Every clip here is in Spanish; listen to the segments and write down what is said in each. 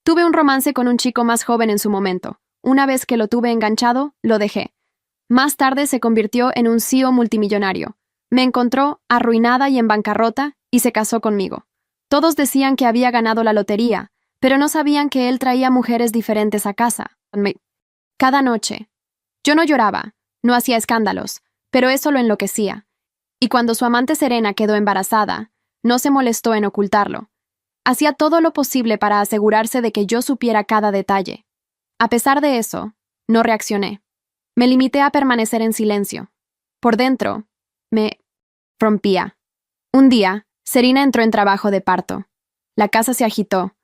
Tuve un romance con un chico más joven en su momento. Una vez que lo tuve enganchado, lo dejé. Más tarde se convirtió en un CEO multimillonario. Me encontró arruinada y en bancarrota y se casó conmigo. Todos decían que había ganado la lotería, pero no sabían que él traía mujeres diferentes a casa. Cada noche. Yo no lloraba, no hacía escándalos, pero eso lo enloquecía. Y cuando su amante Serena quedó embarazada, no se molestó en ocultarlo. Hacía todo lo posible para asegurarse de que yo supiera cada detalle. A pesar de eso, no reaccioné. Me limité a permanecer en silencio. Por dentro, me rompía. Un día, Serena entró en trabajo de parto. La casa se agitó.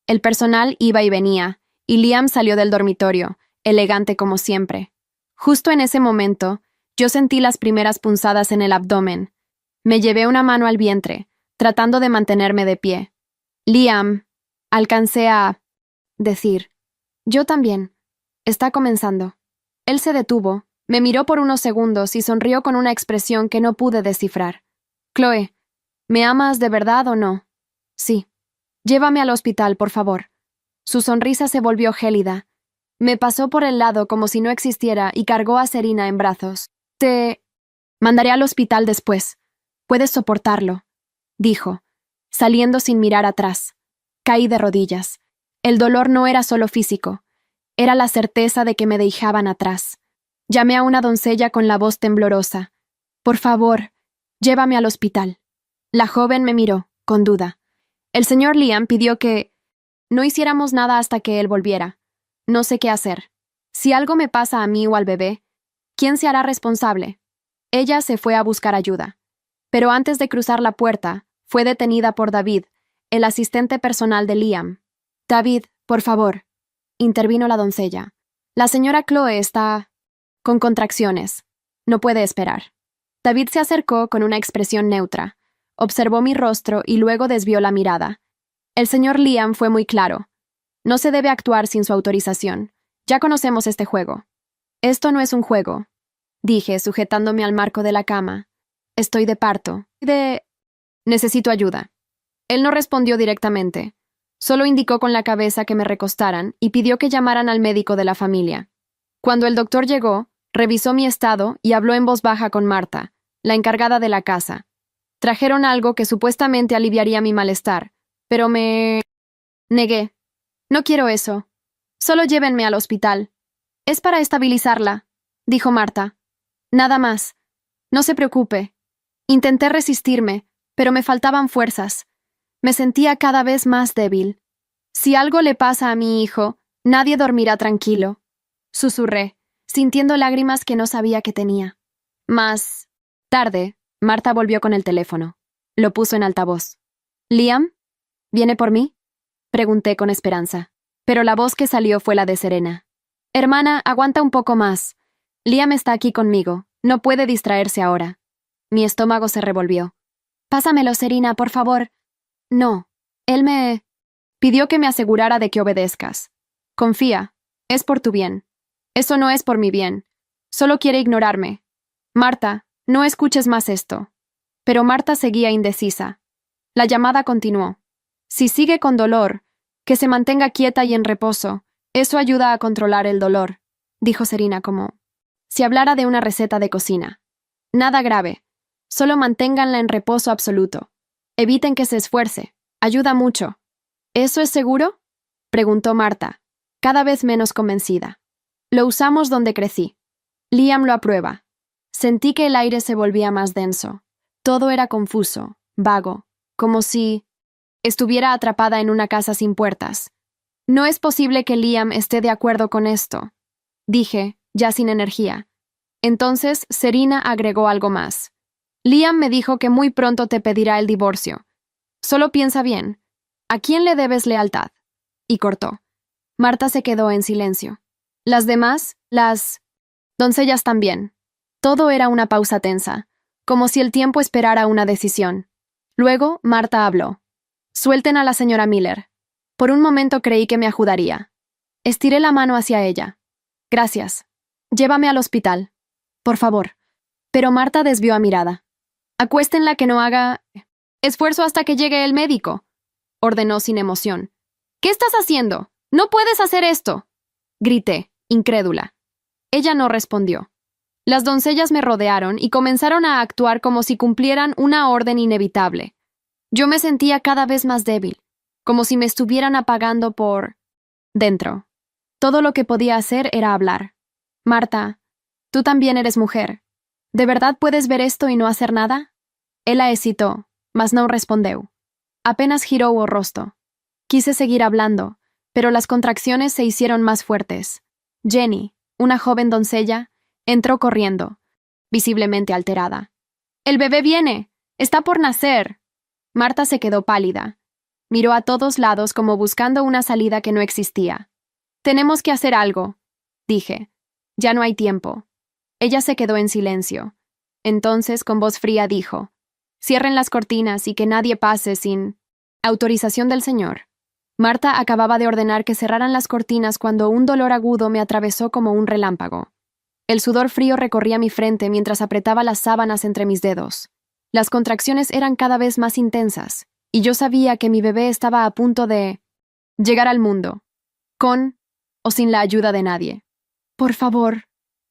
El personal iba y venía, y Liam salió del dormitorio, elegante como siempre. Justo en ese momento, yo sentí las primeras punzadas en el abdomen. Me llevé una mano al vientre, tratando de mantenerme de pie. Liam, alcancé a decir. Yo también. Está comenzando. Él se detuvo, me miró por unos segundos y sonrió con una expresión que no pude descifrar. Chloe, ¿me amas de verdad o no? Sí. Llévame al hospital, por favor. Su sonrisa se volvió gélida. Me pasó por el lado como si no existiera y cargó a Serena en brazos. Te mandaré al hospital después. Puedes soportarlo, dijo, saliendo sin mirar atrás. Caí de rodillas. El dolor no era solo físico. Era la certeza de que me dejaban atrás. Llamé a una doncella con la voz temblorosa. Por favor, llévame al hospital. La joven me miró, con duda. El señor Liam pidió que no hiciéramos nada hasta que él volviera. No sé qué hacer. Si algo me pasa a mí o al bebé, ¿quién se hará responsable? Ella se fue a buscar ayuda. Pero antes de cruzar la puerta, fue detenida por David, el asistente personal de Liam. David, por favor, intervino la doncella. La señora Chloe está con contracciones. No puede esperar. David se acercó con una expresión neutra. Observó mi rostro y luego desvió la mirada. El señor Liam fue muy claro. No se debe actuar sin su autorización. Ya conocemos este juego. Esto no es un juego, dije, sujetándome al marco de la cama. Estoy de parto. Necesito ayuda. Él no respondió directamente. Solo indicó con la cabeza que me recostaran y pidió que llamaran al médico de la familia. Cuando el doctor llegó, revisó mi estado y habló en voz baja con Marta, la encargada de la casa. Trajeron algo que supuestamente aliviaría mi malestar, pero me negué. No quiero eso. Solo llévenme al hospital. Es para estabilizarla, dijo Marta. Nada más. No se preocupe. Intenté resistirme, pero me faltaban fuerzas. Me sentía cada vez más débil. Si algo le pasa a mi hijo, nadie dormirá tranquilo. Susurré, sintiendo lágrimas que no sabía que tenía. Más tarde, Marta volvió con el teléfono. Lo puso en altavoz. ¿Liam? ¿Viene por mí? Pregunté con esperanza. Pero la voz que salió fue la de Serena. Hermana, aguanta un poco más. Liam está aquí conmigo. No puede distraerse ahora. Mi estómago se revolvió. Pásamelo, Serena, por favor. No. Él me pidió que me asegurara de que obedezcas. Confía. Es por tu bien. Eso no es por mi bien. Solo quiere ignorarme. Marta, no escuches más esto. Pero Marta seguía indecisa. La llamada continuó. Si sigue con dolor, que se mantenga quieta y en reposo. Eso ayuda a controlar el dolor, dijo Serena como si hablara de una receta de cocina. Nada grave. Solo manténganla en reposo absoluto. Eviten que se esfuerce. Ayuda mucho. ¿Eso es seguro? Preguntó Marta, cada vez menos convencida. Lo usamos donde crecí. Liam lo aprueba. Sentí que el aire se volvía más denso. Todo era confuso, vago, como si estuviera atrapada en una casa sin puertas. No es posible que Liam esté de acuerdo con esto, dije, ya sin energía. Entonces, Serena agregó algo más. Liam me dijo que muy pronto te pedirá el divorcio. Solo piensa bien. ¿A quién le debes lealtad? Y cortó. Marta se quedó en silencio. Las demás, las doncellas también. Todo era una pausa tensa, como si el tiempo esperara una decisión. Luego, Marta habló. Suelten a la señora Miller. Por un momento creí que me ayudaría. Estiré la mano hacia ella. Gracias. Llévame al hospital. Por favor. Pero Marta desvió a mirada. Acuéstenla que no haga esfuerzo hasta que llegue el médico, ordenó sin emoción. ¿Qué estás haciendo? ¡No puedes hacer esto!, grité, incrédula. Ella no respondió. Las doncellas me rodearon y comenzaron a actuar como si cumplieran una orden inevitable. Yo me sentía cada vez más débil, como si me estuvieran apagando por dentro. Todo lo que podía hacer era hablar. Marta, tú también eres mujer. ¿De verdad puedes ver esto y no hacer nada? Ela hesitó, mas no respondió. Apenas giró o rostro. Quise seguir hablando, pero las contracciones se hicieron más fuertes. Jenny, una joven doncella, entró corriendo, visiblemente alterada. «¡El bebé viene! ¡Está por nacer!». Marta se quedó pálida. Miró a todos lados como buscando una salida que no existía. «Tenemos que hacer algo», dije. «Ya no hay tiempo». Ella se quedó en silencio. Entonces, con voz fría, dijo: «Cierren las cortinas y que nadie pase sin autorización del señor». Marta acababa de ordenar que cerraran las cortinas cuando un dolor agudo me atravesó como un relámpago. El sudor frío recorría mi frente mientras apretaba las sábanas entre mis dedos. Las contracciones eran cada vez más intensas, y yo sabía que mi bebé estaba a punto de llegar al mundo, con o sin la ayuda de nadie. «Por favor»,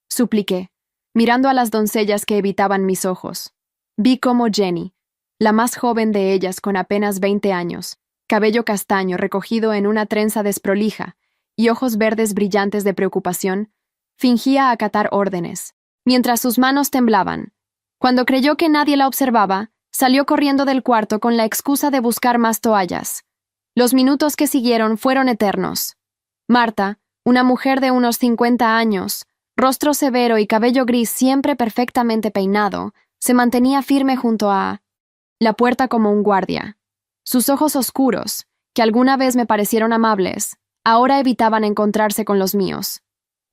supliqué, mirando a las doncellas que evitaban mis ojos. Vi cómo Jenny, la más joven de ellas con apenas 20 años, cabello castaño recogido en una trenza desprolija y ojos verdes brillantes de preocupación, fingía acatar órdenes, mientras sus manos temblaban. Cuando creyó que nadie la observaba, salió corriendo del cuarto con la excusa de buscar más toallas. Los minutos que siguieron fueron eternos. Marta, una mujer de unos 50 años, rostro severo y cabello gris siempre perfectamente peinado, se mantenía firme junto a la puerta como un guardia. Sus ojos oscuros, que alguna vez me parecieron amables, ahora evitaban encontrarse con los míos.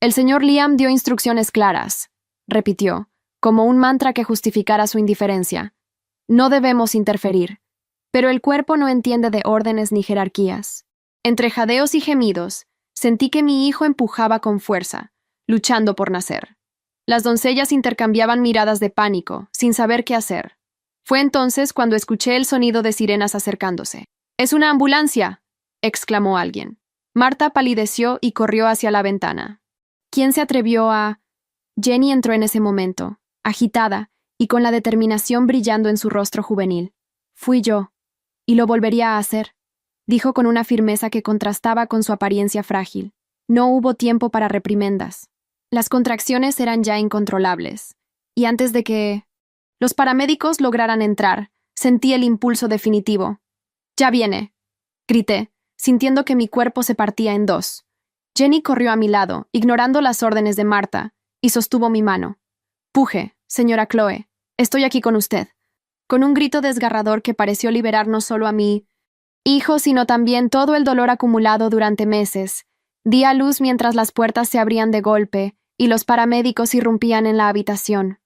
«El señor Liam dio instrucciones claras», repitió, como un mantra que justificara su indiferencia. «No debemos interferir». Pero el cuerpo no entiende de órdenes ni jerarquías. Entre jadeos y gemidos, sentí que mi hijo empujaba con fuerza, luchando por nacer. Las doncellas intercambiaban miradas de pánico, sin saber qué hacer. Fue entonces cuando escuché el sonido de sirenas acercándose. «¡Es una ambulancia!», exclamó alguien. Marta palideció y corrió hacia la ventana. ¿Quién se atrevió a...? Jenny entró en ese momento, agitada y con la determinación brillando en su rostro juvenil. «Fui yo, y lo volvería a hacer», dijo con una firmeza que contrastaba con su apariencia frágil. No hubo tiempo para reprimendas. Las contracciones eran ya incontrolables, y antes de que los paramédicos lograran entrar, sentí el impulso definitivo. «¡Ya viene!», grité, sintiendo que mi cuerpo se partía en dos. Jenny corrió a mi lado, ignorando las órdenes de Marta, y sostuvo mi mano. «Puje, señora Chloe, estoy aquí con usted». Con un grito desgarrador que pareció liberar no solo a mi hijo, sino también todo el dolor acumulado durante meses, di a luz mientras las puertas se abrían de golpe y los paramédicos irrumpían en la habitación.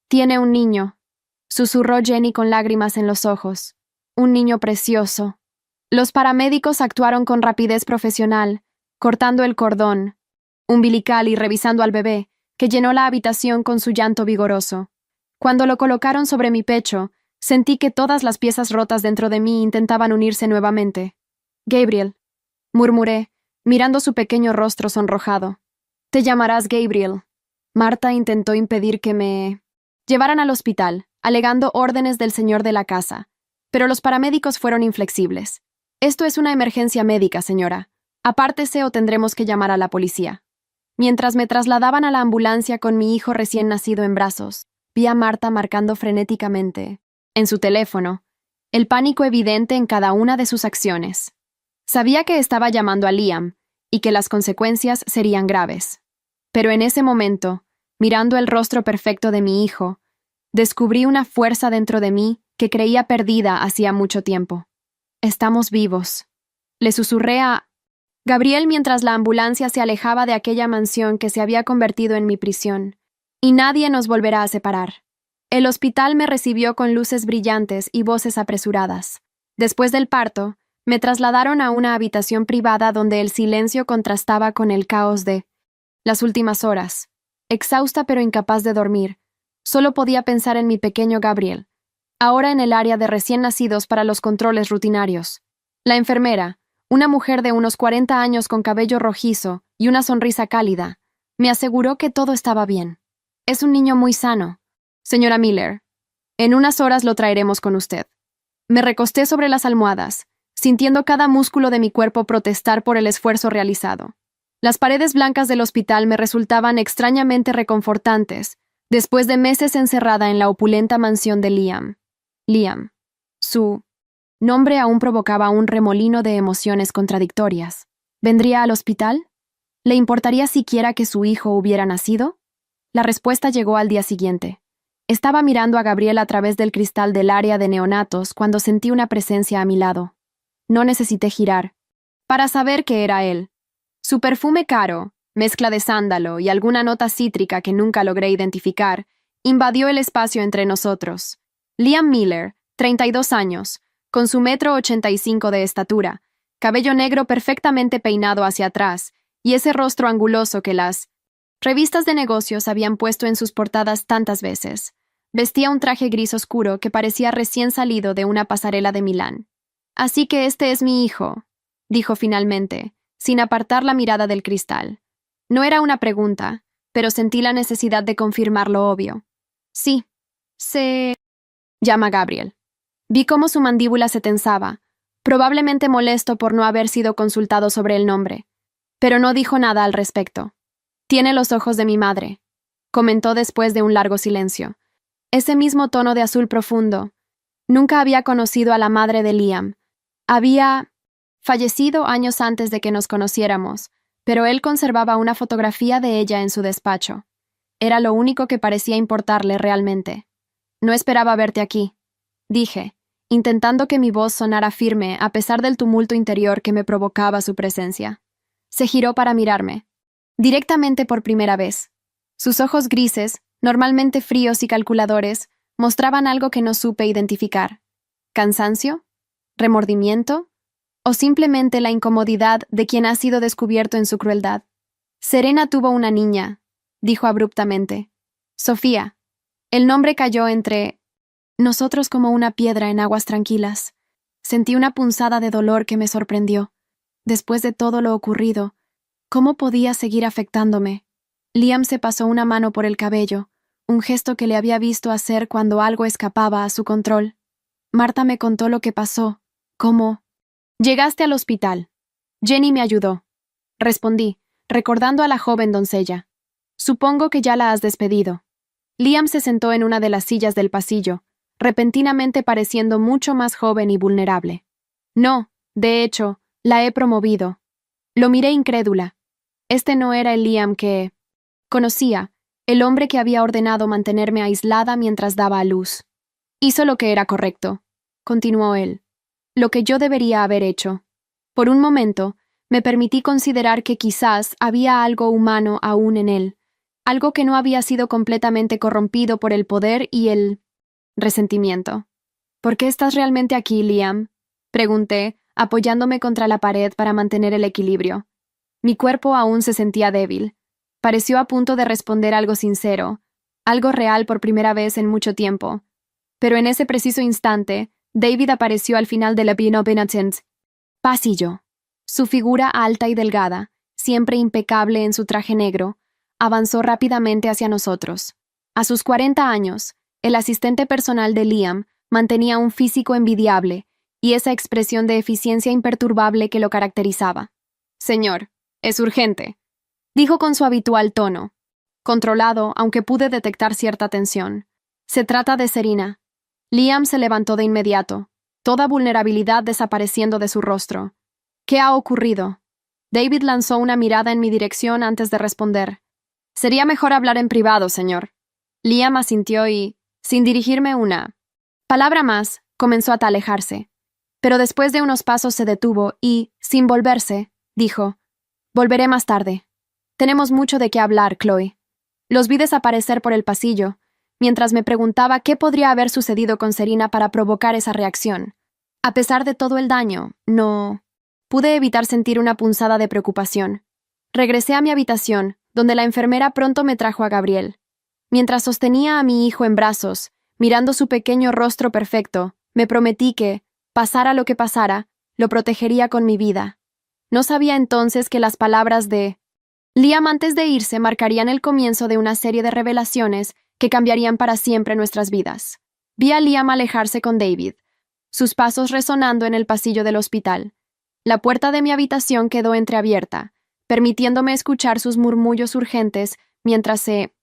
«Tiene un niño», susurró Jenny con lágrimas en los ojos. «Un niño precioso». Los paramédicos actuaron con rapidez profesional, cortando el cordón umbilical y revisando al bebé, que llenó la habitación con su llanto vigoroso. Cuando lo colocaron sobre mi pecho, sentí que todas las piezas rotas dentro de mí intentaban unirse nuevamente. «Gabriel», murmuré, mirando su pequeño rostro sonrojado. «Te llamarás Gabriel». Marta intentó impedir que me llevaran al hospital, alegando órdenes del señor de la casa, pero los paramédicos fueron inflexibles. «Esto es una emergencia médica, señora. Apártese o tendremos que llamar a la policía». Mientras me trasladaban a la ambulancia con mi hijo recién nacido en brazos, vi a Marta marcando frenéticamente en su teléfono, el pánico evidente en cada una de sus acciones. Sabía que estaba llamando a Liam y que las consecuencias serían graves. Pero en ese momento, mirando el rostro perfecto de mi hijo, descubrí una fuerza dentro de mí que creía perdida hacía mucho tiempo. «Estamos vivos», le susurré a Gabriel mientras la ambulancia se alejaba de aquella mansión que se había convertido en mi prisión. «Y nadie nos volverá a separar». El hospital me recibió con luces brillantes y voces apresuradas. Después del parto, me trasladaron a una habitación privada donde el silencio contrastaba con el caos de las últimas horas. Exhausta pero incapaz de dormir, solo podía pensar en mi pequeño Gabriel, ahora en el área de recién nacidos para los controles rutinarios. La enfermera, Una mujer de unos 40 años con cabello rojizo y una sonrisa cálida, me aseguró que todo estaba bien. Es un niño muy sano. Señora Miller, en unas horas lo traeremos con usted. Me recosté sobre las almohadas, sintiendo cada músculo de mi cuerpo protestar por el esfuerzo realizado. Las paredes blancas del hospital me resultaban extrañamente reconfortantes, después de meses encerrada en la opulenta mansión de Liam. Liam. Su nombre aún provocaba un remolino de emociones contradictorias. ¿Vendría al hospital? ¿Le importaría siquiera que su hijo hubiera nacido? La respuesta llegó al día siguiente. Estaba mirando a Gabriel a través del cristal del área de neonatos cuando sentí una presencia a mi lado. No necesité girar para saber que era él. Su perfume caro, mezcla de sándalo y alguna nota cítrica que nunca logré identificar, invadió el espacio entre nosotros. Liam Miller, 32 años, con su 1,85 m de estatura, cabello negro perfectamente peinado hacia atrás y ese rostro anguloso que las revistas de negocios habían puesto en sus portadas tantas veces. Vestía un traje gris oscuro que parecía recién salido de una pasarela de Milán. «Así que este es mi hijo», dijo finalmente, sin apartar la mirada del cristal. No era una pregunta, pero sentí la necesidad de confirmar lo obvio. «Sí, se llama Gabriel». Vi cómo su mandíbula se tensaba, probablemente molesto por no haber sido consultado sobre el nombre, pero no dijo nada al respecto. «Tiene los ojos de mi madre», comentó después de un largo silencio. Ese mismo tono de azul profundo. Nunca había conocido a la madre de Liam. Había fallecido años antes de que nos conociéramos, pero él conservaba una fotografía de ella en su despacho. Era lo único que parecía importarle realmente. «No esperaba verte aquí», dije, intentando que mi voz sonara firme a pesar del tumulto interior que me provocaba su presencia. Se giró para mirarme, directamente por primera vez. Sus ojos grises, normalmente fríos y calculadores, mostraban algo que no supe identificar. ¿Cansancio? ¿Remordimiento? ¿O simplemente la incomodidad de quien ha sido descubierto en su crueldad? «Serena tuvo una niña», dijo abruptamente. «Sofía». El nombre cayó entre nosotros como una piedra en aguas tranquilas. Sentí una punzada de dolor que me sorprendió. Después de todo lo ocurrido, ¿cómo podía seguir afectándome? Liam se pasó una mano por el cabello, un gesto que le había visto hacer cuando algo escapaba a su control. Marta me contó lo que pasó. ¿Cómo? «Llegaste al hospital. Jenny me ayudó», respondí, recordando a la joven doncella. «Supongo que ya la has despedido». Liam se sentó en una de las sillas del pasillo, repentinamente pareciendo mucho más joven y vulnerable. «No, de hecho, la he promovido». Lo miré incrédula. Este no era el Liam que conocía, el hombre que había ordenado mantenerme aislada mientras daba a luz. «Hizo lo que era correcto», continuó él. «Lo que yo debería haber hecho». Por un momento, me permití considerar que quizás había algo humano aún en él, algo que no había sido completamente corrompido por el poder y el resentimiento. «¿Por qué estás realmente aquí, Liam?», pregunté, apoyándome contra la pared para mantener el equilibrio. Mi cuerpo aún se sentía débil. Pareció a punto de responder algo sincero, algo real por primera vez en mucho tiempo. Pero en ese preciso instante, David apareció al final de la Benetent pasillo. Su figura alta y delgada, siempre impecable en su traje negro, avanzó rápidamente hacia nosotros. A sus 40 años, el asistente personal de Liam mantenía un físico envidiable y esa expresión de eficiencia imperturbable que lo caracterizaba. «Señor, es urgente», dijo con su habitual tono, controlado aunque pude detectar cierta tensión. «Se trata de Serena». Liam se levantó de inmediato, toda vulnerabilidad desapareciendo de su rostro. «¿Qué ha ocurrido?» David lanzó una mirada en mi dirección antes de responder. «Sería mejor hablar en privado, señor». Liam asintió y, sin dirigirme una palabra más, comenzó a alejarse. Pero después de unos pasos se detuvo y, sin volverse, dijo: «Volveré más tarde. Tenemos mucho de qué hablar, Chloe». Los vi desaparecer por el pasillo, mientras me preguntaba qué podría haber sucedido con Serena para provocar esa reacción. A pesar de todo el daño, no pude evitar sentir una punzada de preocupación. Regresé a mi habitación, donde la enfermera pronto me trajo a Gabriel. Mientras sostenía a mi hijo en brazos, mirando su pequeño rostro perfecto, me prometí que, pasara lo que pasara, lo protegería con mi vida. No sabía entonces que las palabras de Liam antes de irse marcarían el comienzo de una serie de revelaciones que cambiarían para siempre nuestras vidas. Vi a Liam alejarse con David, sus pasos resonando en el pasillo del hospital. La puerta de mi habitación quedó entreabierta, permitiéndome escuchar sus murmullos urgentes mientras se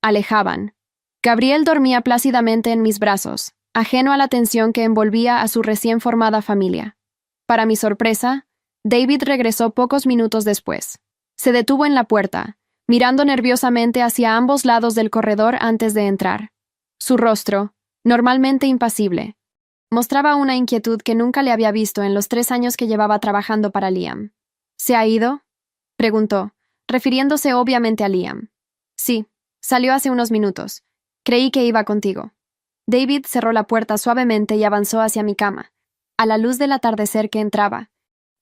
alejaban. Gabriel dormía plácidamente en mis brazos, ajeno a la tensión que envolvía a su recién formada familia. Para mi sorpresa, David regresó pocos minutos después. Se detuvo en la puerta, mirando nerviosamente hacia ambos lados del corredor antes de entrar. Su rostro, normalmente impasible, mostraba una inquietud que nunca le había visto en los 3 años que llevaba trabajando para Liam. ¿Se ha ido?, preguntó, refiriéndose obviamente a Liam. Sí, salió hace unos minutos. Creí que iba contigo. David cerró la puerta suavemente y avanzó hacia mi cama, a la luz del atardecer que entraba.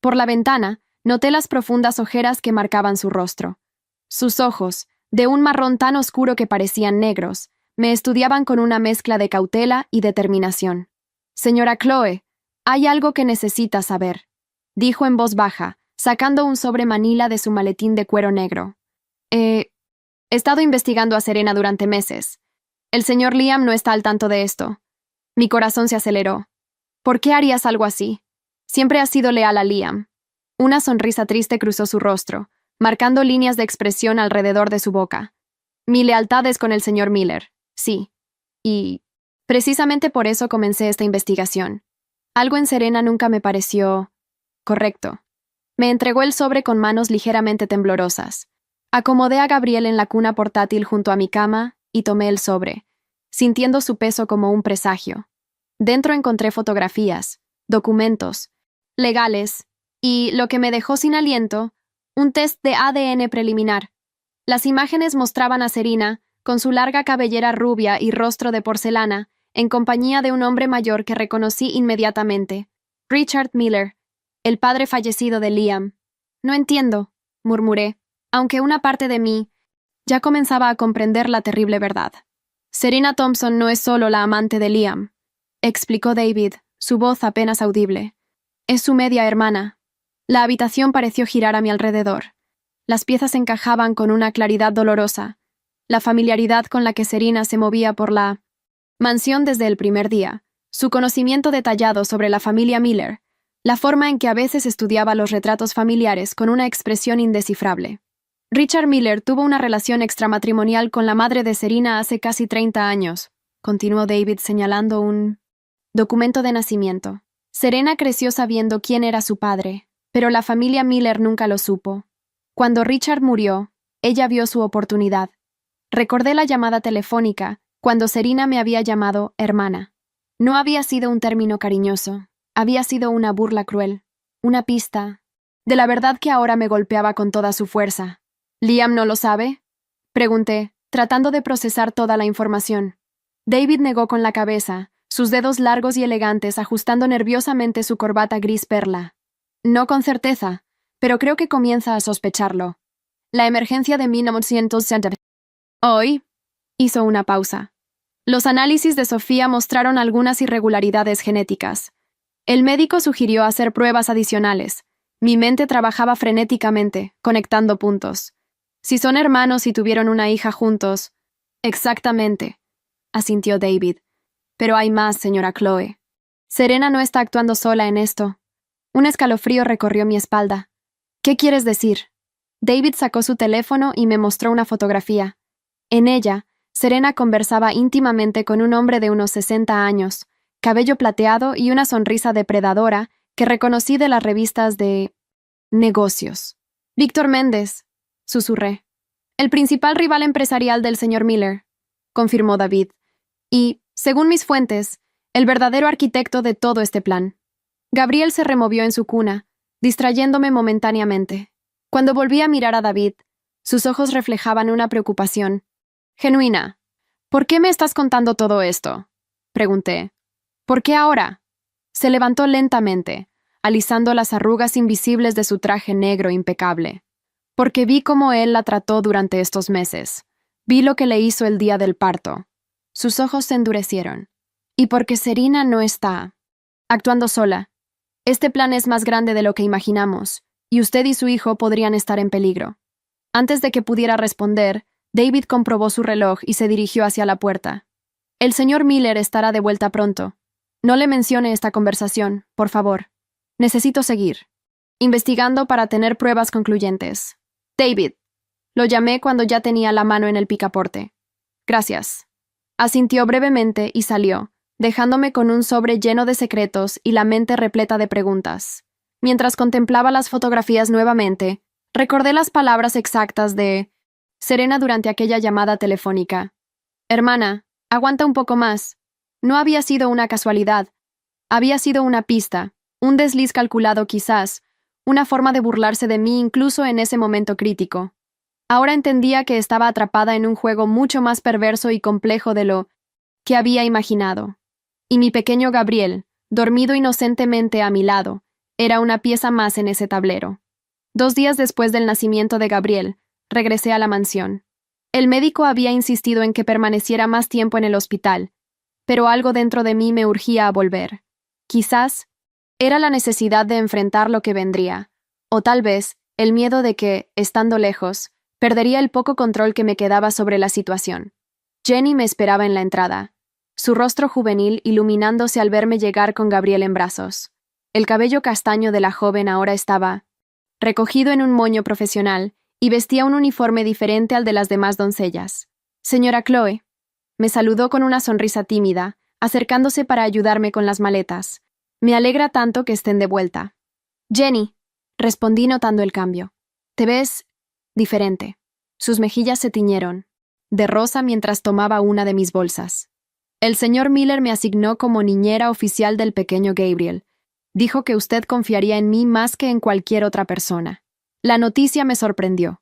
Por la ventana, noté las profundas ojeras que marcaban su rostro. Sus ojos, de un marrón tan oscuro que parecían negros, me estudiaban con una mezcla de cautela y determinación. «Señora Chloe, hay algo que necesita saber», dijo en voz baja, sacando un sobre manila de su maletín de cuero negro. He estado investigando a Serena durante meses. El señor Liam no está al tanto de esto». Mi corazón se aceleró. «¿Por qué harías algo así? Siempre has sido leal a Liam». Una sonrisa triste cruzó su rostro, marcando líneas de expresión alrededor de su boca. «Mi lealtad es con el señor Miller, sí. Y precisamente por eso comencé esta investigación. Algo en Serena nunca me pareció correcto». Me entregó el sobre con manos ligeramente temblorosas. Acomodé a Gabriel en la cuna portátil junto a mi cama y tomé el sobre, sintiendo su peso como un presagio. Dentro encontré fotografías, documentos, legales y, lo que me dejó sin aliento, un test de ADN preliminar. Las imágenes mostraban a Serena, con su larga cabellera rubia y rostro de porcelana, en compañía de un hombre mayor que reconocí inmediatamente, Richard Miller, el padre fallecido de Liam. «No entiendo», murmuré, aunque una parte de mí ya comenzaba a comprender la terrible verdad. «Serena Thompson no es solo la amante de Liam», explicó David, su voz apenas audible. «Es su media hermana». La habitación pareció girar a mi alrededor. Las piezas encajaban con una claridad dolorosa. La familiaridad con la que Serena se movía por la mansión desde el primer día, su conocimiento detallado sobre la familia Miller, la forma en que a veces estudiaba los retratos familiares con una expresión indescifrable. Richard Miller tuvo una relación extramatrimonial con la madre de Serena hace casi 30 años, continuó David señalando un documento de nacimiento. Serena creció sabiendo quién era su padre, pero la familia Miller nunca lo supo. Cuando Richard murió, ella vio su oportunidad. Recordé la llamada telefónica, cuando Serena me había llamado hermana. No había sido un término cariñoso. Había sido una burla cruel, una pista de la verdad que ahora me golpeaba con toda su fuerza. «¿Liam no lo sabe?», pregunté, tratando de procesar toda la información. David negó con la cabeza, sus dedos largos y elegantes ajustando nerviosamente su corbata gris perla. «No con certeza, pero creo que comienza a sospecharlo. La emergencia de 1970. Hoy», hizo una pausa. «Los análisis de Sofía mostraron algunas irregularidades genéticas. El médico sugirió hacer pruebas adicionales. Mi mente trabajaba frenéticamente, conectando puntos. Si son hermanos y tuvieron una hija juntos». «Exactamente», asintió David. «Pero hay más, señora Chloe. Serena no está actuando sola en esto». Un escalofrío recorrió mi espalda. «¿Qué quieres decir?». David sacó su teléfono y me mostró una fotografía. En ella, Serena conversaba íntimamente con un hombre de unos 60 años, cabello plateado y una sonrisa depredadora que reconocí de las revistas de negocios. «Víctor Méndez», susurré. «El principal rival empresarial del señor Miller», confirmó David. «Y, según mis fuentes, el verdadero arquitecto de todo este plan». Gabriel se removió en su cuna, distrayéndome momentáneamente. Cuando volví a mirar a David, sus ojos reflejaban una preocupación genuina. «¿Por qué me estás contando todo esto?», pregunté. «¿Por qué ahora?». Se levantó lentamente, alisando las arrugas invisibles de su traje negro impecable. «Porque vi cómo él la trató durante estos meses. Vi lo que le hizo el día del parto». Sus ojos se endurecieron. «Y porque Serena no está actuando sola. Este plan es más grande de lo que imaginamos, y usted y su hijo podrían estar en peligro. Antes de que pudiera responder, David comprobó su reloj y se dirigió hacia la puerta. El señor Miller estará de vuelta pronto. No le mencione esta conversación, por favor. Necesito seguir investigando para tener pruebas concluyentes. David. Lo llamé cuando ya tenía la mano en el picaporte. Gracias. Asintió brevemente y salió, dejándome con un sobre lleno de secretos y la mente repleta de preguntas. Mientras contemplaba las fotografías nuevamente, recordé las palabras exactas de Serena durante aquella llamada telefónica. Hermana, aguanta un poco más. No había sido una casualidad. Había sido una pista, un desliz calculado quizás, una forma de burlarse de mí incluso en ese momento crítico. Ahora entendía que estaba atrapada en un juego mucho más perverso y complejo de lo que había imaginado. Y mi pequeño Gabriel, dormido inocentemente a mi lado, era una pieza más en ese tablero. 2 días después del nacimiento de Gabriel, regresé a la mansión. El médico había insistido en que permaneciera más tiempo en el hospital, pero algo dentro de mí me urgía a volver. Quizás era la necesidad de enfrentar lo que vendría, o tal vez el miedo de que, estando lejos, perdería el poco control que me quedaba sobre la situación. Jenny me esperaba en la entrada, su rostro juvenil iluminándose al verme llegar con Gabriel en brazos. El cabello castaño de la joven ahora estaba recogido en un moño profesional y vestía un uniforme diferente al de las demás doncellas. Señora Chloe, me saludó con una sonrisa tímida, acercándose para ayudarme con las maletas. Me alegra tanto que estén de vuelta. Jenny, respondí notando el cambio. Te ves diferente. Sus mejillas se tiñeron de rosa mientras tomaba una de mis bolsas. El señor Miller me asignó como niñera oficial del pequeño Gabriel. Dijo que usted confiaría en mí más que en cualquier otra persona. La noticia me sorprendió.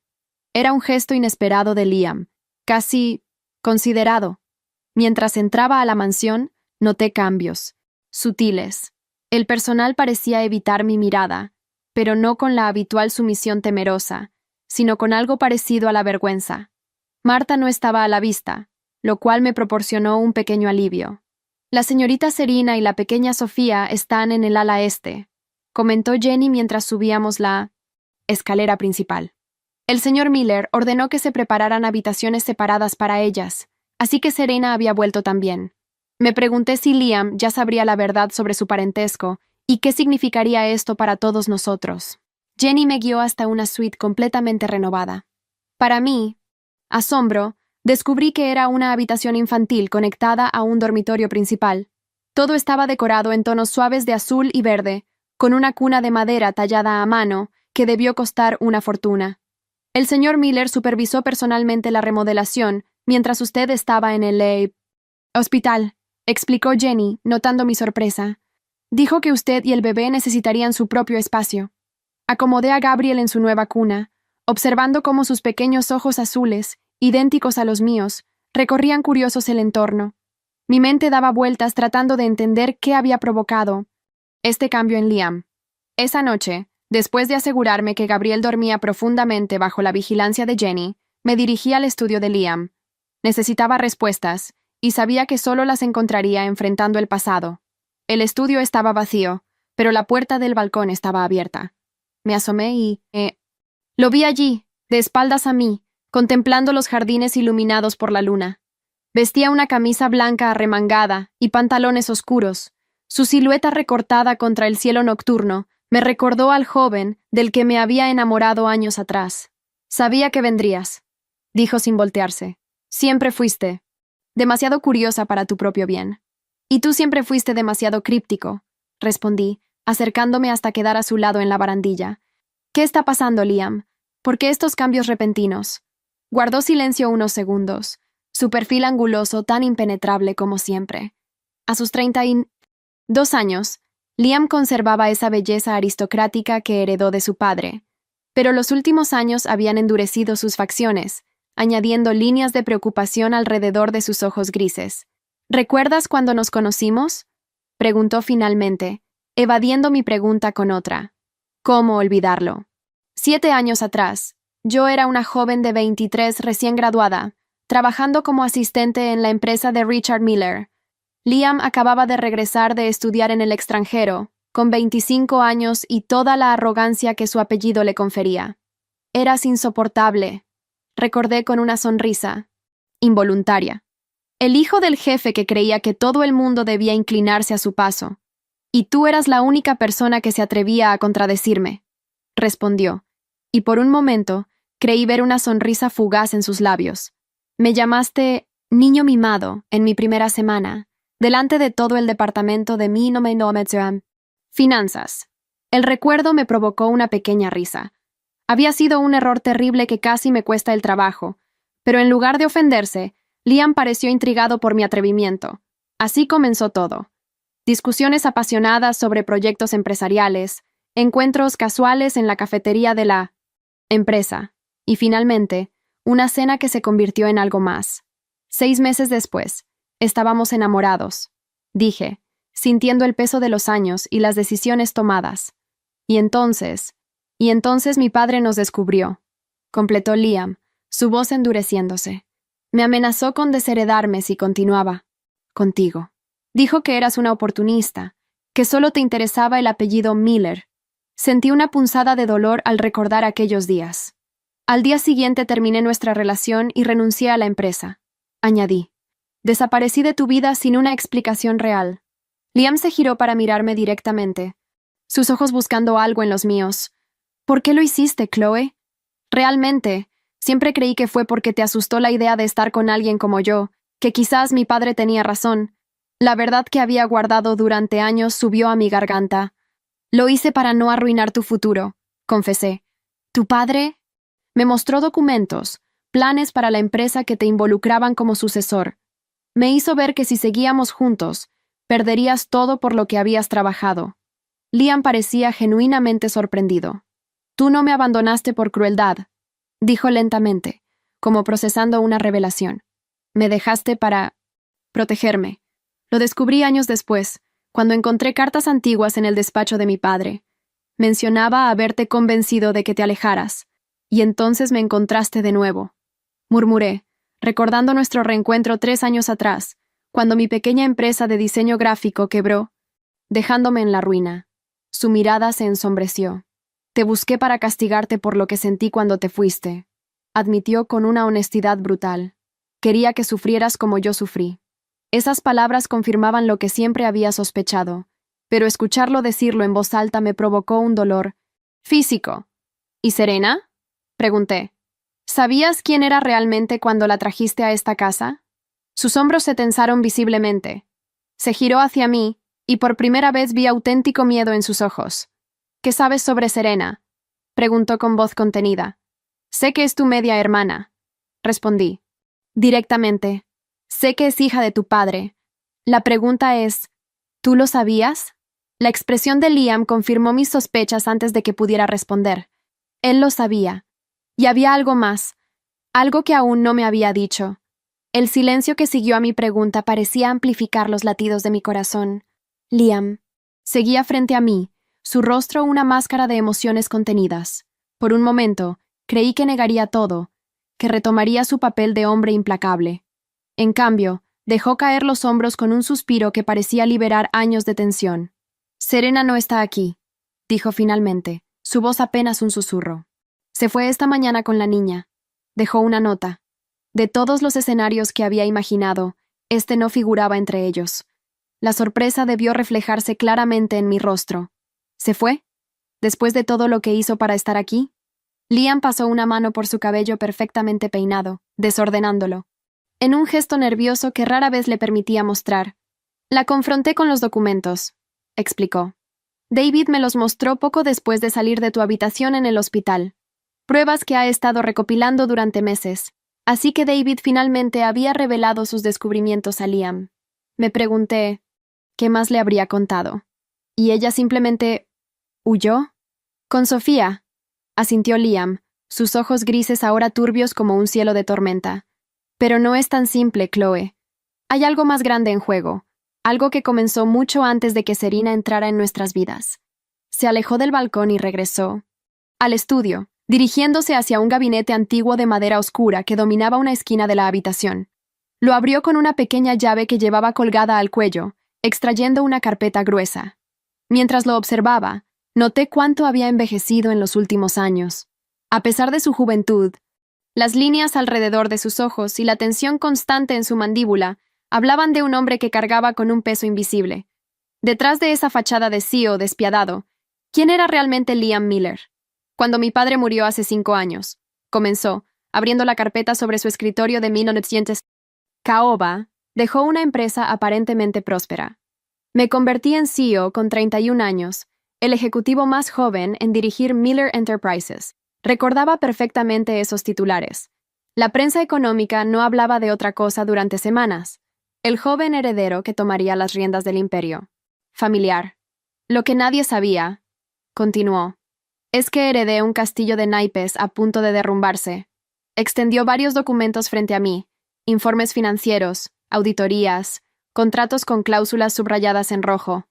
Era un gesto inesperado de Liam, casi considerado. Mientras entraba a la mansión, noté cambios, sutiles. El personal parecía evitar mi mirada, pero no con la habitual sumisión temerosa, sino con algo parecido a la vergüenza. Marta no estaba a la vista, lo cual me proporcionó un pequeño alivio. La señorita Serena y la pequeña Sofía están en el ala este, comentó Jenny mientras subíamos la escalera principal. El señor Miller ordenó que se prepararan habitaciones separadas para ellas, así que Serena había vuelto también. Me pregunté si Liam ya sabría la verdad sobre su parentesco y qué significaría esto para todos nosotros. Jenny me guió hasta una suite completamente renovada. Para mí, asombro, descubrí que era una habitación infantil conectada a un dormitorio principal. Todo estaba decorado en tonos suaves de azul y verde, con una cuna de madera tallada a mano que debió costar una fortuna. El señor Miller supervisó personalmente la remodelación mientras usted estaba en el hospital, explicó Jenny, notando mi sorpresa. Dijo que usted y el bebé necesitarían su propio espacio. Acomodé a Gabriel en su nueva cuna, observando cómo sus pequeños ojos azules, idénticos a los míos, recorrían curiosos el entorno. Mi mente daba vueltas tratando de entender qué había provocado este cambio en Liam. Esa noche, después de asegurarme que Gabriel dormía profundamente bajo la vigilancia de Jenny, me dirigí al estudio de Liam. Necesitaba respuestas, y sabía que solo las encontraría enfrentando el pasado. El estudio estaba vacío, pero la puerta del balcón estaba abierta. Me asomé y lo vi allí, de espaldas a mí, contemplando los jardines iluminados por la luna. Vestía una camisa blanca arremangada y pantalones oscuros. Su silueta recortada contra el cielo nocturno me recordó al joven del que me había enamorado años atrás. Sabía que vendrías, dijo sin voltearse. Siempre fuiste demasiado curiosa para tu propio bien. Y tú siempre fuiste demasiado críptico, respondí, acercándome hasta quedar a su lado en la barandilla. ¿Qué está pasando, Liam? ¿Por qué estos cambios repentinos? Guardó silencio unos segundos, su perfil anguloso tan impenetrable como siempre. A sus 32 años, Liam conservaba esa belleza aristocrática que heredó de su padre, pero los últimos años habían endurecido sus facciones, añadiendo líneas de preocupación alrededor de sus ojos grises. ¿Recuerdas cuando nos conocimos?, preguntó finalmente, evadiendo mi pregunta con otra. ¿Cómo olvidarlo? 7 años atrás, yo era una joven de 23 recién graduada, trabajando como asistente en la empresa de Richard Miller. Liam acababa de regresar de estudiar en el extranjero, con 25 años y toda la arrogancia que su apellido le confería. Eras insoportable, recordé con una sonrisa involuntaria. El hijo del jefe que creía que todo el mundo debía inclinarse a su paso. Y tú eras la única persona que se atrevía a contradecirme, respondió, y por un momento creí ver una sonrisa fugaz en sus labios. Me llamaste niño mimado en mi primera semana, delante de todo el departamento de finanzas. El recuerdo me provocó una pequeña risa. Había sido un error terrible que casi me cuesta el trabajo, pero en lugar de ofenderse, Liam pareció intrigado por mi atrevimiento. Así comenzó todo. Discusiones apasionadas sobre proyectos empresariales, encuentros casuales en la cafetería de la empresa, y finalmente, una cena que se convirtió en algo más. 6 meses después, estábamos enamorados, dije, sintiendo el peso de los años y las decisiones tomadas. Y entonces mi padre nos descubrió, completó Liam, su voz endureciéndose. Me amenazó con desheredarme si continuaba contigo. Dijo que eras una oportunista, que solo te interesaba el apellido Miller. Sentí una punzada de dolor al recordar aquellos días. Al día siguiente terminé nuestra relación y renuncié a la empresa. Añadí. Desaparecí de tu vida sin una explicación real. Liam se giró para mirarme directamente, sus ojos buscando algo en los míos. ¿Por qué lo hiciste, Chloe? Realmente, siempre creí que fue porque te asustó la idea de estar con alguien como yo, que quizás mi padre tenía razón. La verdad que había guardado durante años subió a mi garganta. Lo hice para no arruinar tu futuro, confesé. ¿Tu padre? Me mostró documentos, planes para la empresa que te involucraban como sucesor. Me hizo ver que si seguíamos juntos, perderías todo por lo que habías trabajado. Liam parecía genuinamente sorprendido. Tú no me abandonaste por crueldad, dijo lentamente, como procesando una revelación. Me dejaste para protegerme. Lo descubrí años después, cuando encontré cartas antiguas en el despacho de mi padre. Mencionaba haberte convencido de que te alejaras, y entonces me encontraste de nuevo. Murmuré, recordando nuestro reencuentro 3 años atrás, cuando mi pequeña empresa de diseño gráfico quebró, dejándome en la ruina. Su mirada se ensombreció. Te busqué para castigarte por lo que sentí cuando te fuiste, admitió con una honestidad brutal. Quería que sufrieras como yo sufrí. Esas palabras confirmaban lo que siempre había sospechado, pero escucharlo decirlo en voz alta me provocó un dolor físico. ¿Y Serena? Pregunté. ¿Sabías quién era realmente cuando la trajiste a esta casa? Sus hombros se tensaron visiblemente. Se giró hacia mí, y por primera vez vi auténtico miedo en sus ojos. ¿Qué sabes sobre Serena? Preguntó con voz contenida. Sé que es tu media hermana, respondí. Directamente. Sé que es hija de tu padre. La pregunta es, ¿tú lo sabías? La expresión de Liam confirmó mis sospechas antes de que pudiera responder. Él lo sabía. Y había algo más, algo que aún no me había dicho. El silencio que siguió a mi pregunta parecía amplificar los latidos de mi corazón. Liam seguía frente a mí, su rostro una máscara de emociones contenidas. Por un momento, creí que negaría todo, que retomaría su papel de hombre implacable. En cambio, dejó caer los hombros con un suspiro que parecía liberar años de tensión. Serena no está aquí, dijo finalmente, su voz apenas un susurro. Se fue esta mañana con la niña. Dejó una nota. De todos los escenarios que había imaginado, este no figuraba entre ellos. La sorpresa debió reflejarse claramente en mi rostro. ¿Se fue? ¿Después de todo lo que hizo para estar aquí? Liam pasó una mano por su cabello perfectamente peinado, desordenándolo. En un gesto nervioso que rara vez le permitía mostrar. La confronté con los documentos, explicó. David me los mostró poco después de salir de tu habitación en el hospital. Pruebas que ha estado recopilando durante meses. Así que David finalmente había revelado sus descubrimientos a Liam. Me pregunté, ¿qué más le habría contado? ¿Y ella simplemente huyó? Con Sofía, asintió Liam, sus ojos grises ahora turbios como un cielo de tormenta. Pero no es tan simple, Chloe. Hay algo más grande en juego, algo que comenzó mucho antes de que Serena entrara en nuestras vidas. Se alejó del balcón y regresó al estudio, dirigiéndose hacia un gabinete antiguo de madera oscura que dominaba una esquina de la habitación. Lo abrió con una pequeña llave que llevaba colgada al cuello, extrayendo una carpeta gruesa. Mientras lo observaba, noté cuánto había envejecido en los últimos años. A pesar de su juventud, las líneas alrededor de sus ojos y la tensión constante en su mandíbula hablaban de un hombre que cargaba con un peso invisible. Detrás de esa fachada de CEO despiadado, ¿quién era realmente Liam Miller? Cuando mi padre murió hace 5 años, comenzó, abriendo la carpeta sobre su escritorio de 1900. Caoba dejó una empresa aparentemente próspera. Me convertí en CEO con 31 años, el ejecutivo más joven en dirigir Miller Enterprises. Recordaba perfectamente esos titulares. La prensa económica no hablaba de otra cosa durante semanas. El joven heredero que tomaría las riendas del imperio. Familiar. Lo que nadie sabía, continuó, es que heredé un castillo de naipes a punto de derrumbarse. Extendió varios documentos frente a mí, informes financieros, auditorías, contratos con cláusulas subrayadas en rojo.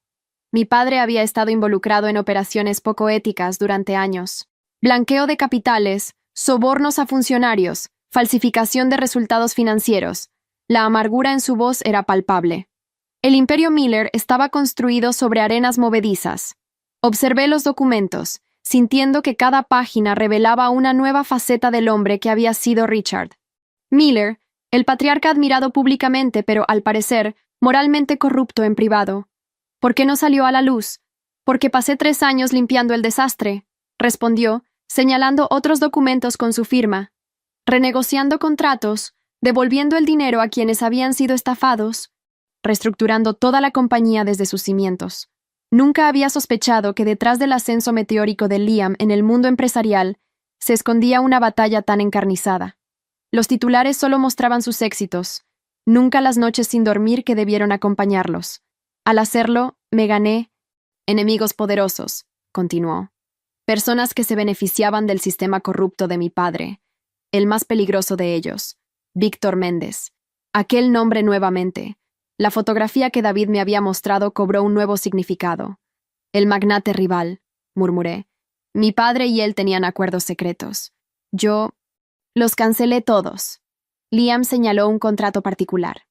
Mi padre había estado involucrado en operaciones poco éticas durante años. Blanqueo de capitales, sobornos a funcionarios, falsificación de resultados financieros. La amargura en su voz era palpable. El imperio Miller estaba construido sobre arenas movedizas. Observé los documentos, sintiendo que cada página revelaba una nueva faceta del hombre que había sido Richard. Miller, el patriarca admirado públicamente pero, al parecer, moralmente corrupto en privado. ¿Por qué no salió a la luz? Porque pasé 3 años limpiando el desastre, respondió, señalando otros documentos con su firma. Renegociando contratos, devolviendo el dinero a quienes habían sido estafados, reestructurando toda la compañía desde sus cimientos. Nunca había sospechado que detrás del ascenso meteórico de Liam en el mundo empresarial se escondía una batalla tan encarnizada. Los titulares solo mostraban sus éxitos, nunca las noches sin dormir que debieron acompañarlos. Al hacerlo, me gané enemigos poderosos, continuó. Personas que se beneficiaban del sistema corrupto de mi padre. El más peligroso de ellos, Víctor Méndez. Aquel nombre nuevamente. La fotografía que David me había mostrado cobró un nuevo significado. El magnate rival, murmuré. Mi padre y él tenían acuerdos secretos. Yo los cancelé todos. Liam señaló un contrato particular.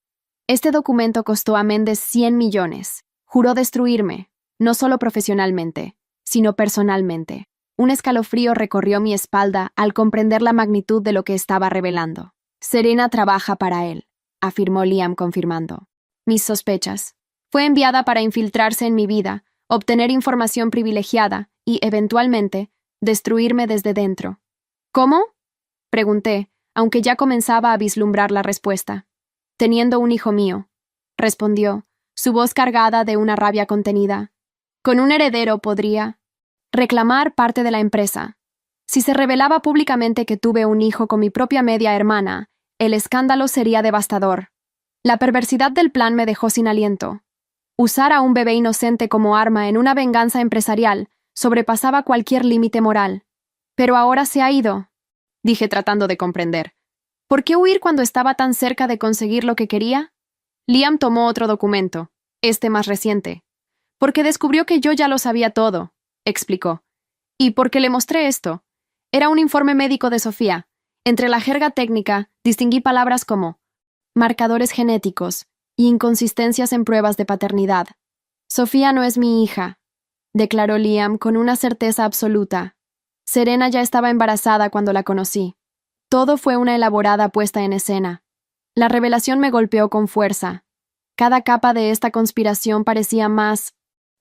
Este documento costó a Méndez 100 millones. Juró destruirme, no solo profesionalmente, sino personalmente. Un escalofrío recorrió mi espalda al comprender la magnitud de lo que estaba revelando. Serena trabaja para él, afirmó Liam confirmando. Mis sospechas. Fue enviada para infiltrarse en mi vida, obtener información privilegiada y, eventualmente, destruirme desde dentro. ¿Cómo? Pregunté, aunque ya comenzaba a vislumbrar la respuesta. Teniendo un hijo mío, respondió, su voz cargada de una rabia contenida. Con un heredero podría reclamar parte de la empresa. Si se revelaba públicamente que tuve un hijo con mi propia media hermana, el escándalo sería devastador. La perversidad del plan me dejó sin aliento. Usar a un bebé inocente como arma en una venganza empresarial sobrepasaba cualquier límite moral. Pero ahora se ha ido, dije tratando de comprender. ¿Por qué huir cuando estaba tan cerca de conseguir lo que quería? Liam tomó otro documento, este más reciente. Porque descubrió que yo ya lo sabía todo, explicó. Y porque le mostré esto. Era un informe médico de Sofía. Entre la jerga técnica distinguí palabras como marcadores genéticos y inconsistencias en pruebas de paternidad. Sofía no es mi hija, declaró Liam con una certeza absoluta. Serena ya estaba embarazada cuando la conocí. Todo fue una elaborada puesta en escena. La revelación me golpeó con fuerza. Cada capa de esta conspiración parecía más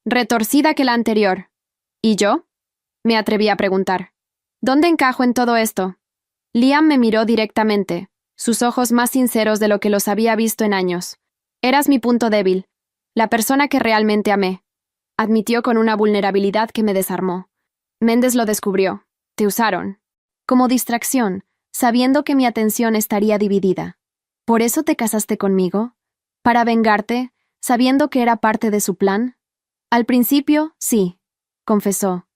retorcida que la anterior. ¿Y yo? Me atreví a preguntar. ¿Dónde encajo en todo esto? Liam me miró directamente, sus ojos más sinceros de lo que los había visto en años. Eras mi punto débil, la persona que realmente amé, admitió con una vulnerabilidad que me desarmó. Méndez lo descubrió. Te usaron. Como distracción, sabiendo que mi atención estaría dividida. ¿Por eso te casaste conmigo? ¿Para vengarte, sabiendo que era parte de su plan? Al principio, sí, confesó.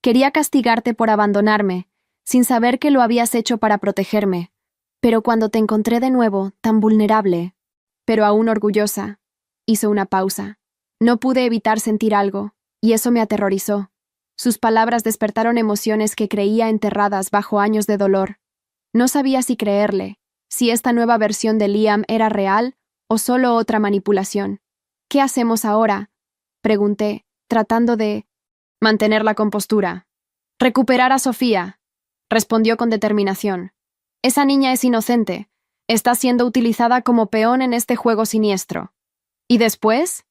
Quería castigarte por abandonarme, sin saber que lo habías hecho para protegerme. Pero cuando te encontré de nuevo, tan vulnerable, pero aún orgullosa, hizo una pausa. No pude evitar sentir algo, y eso me aterrorizó. Sus palabras despertaron emociones que creía enterradas bajo años de dolor. No sabía si creerle, si esta nueva versión de Liam era real o solo otra manipulación. ¿Qué hacemos ahora?, pregunté, tratando de mantener la compostura. Recuperar a Sofía, respondió con determinación. Esa niña es inocente. Está siendo utilizada como peón en este juego siniestro. ¿Y después?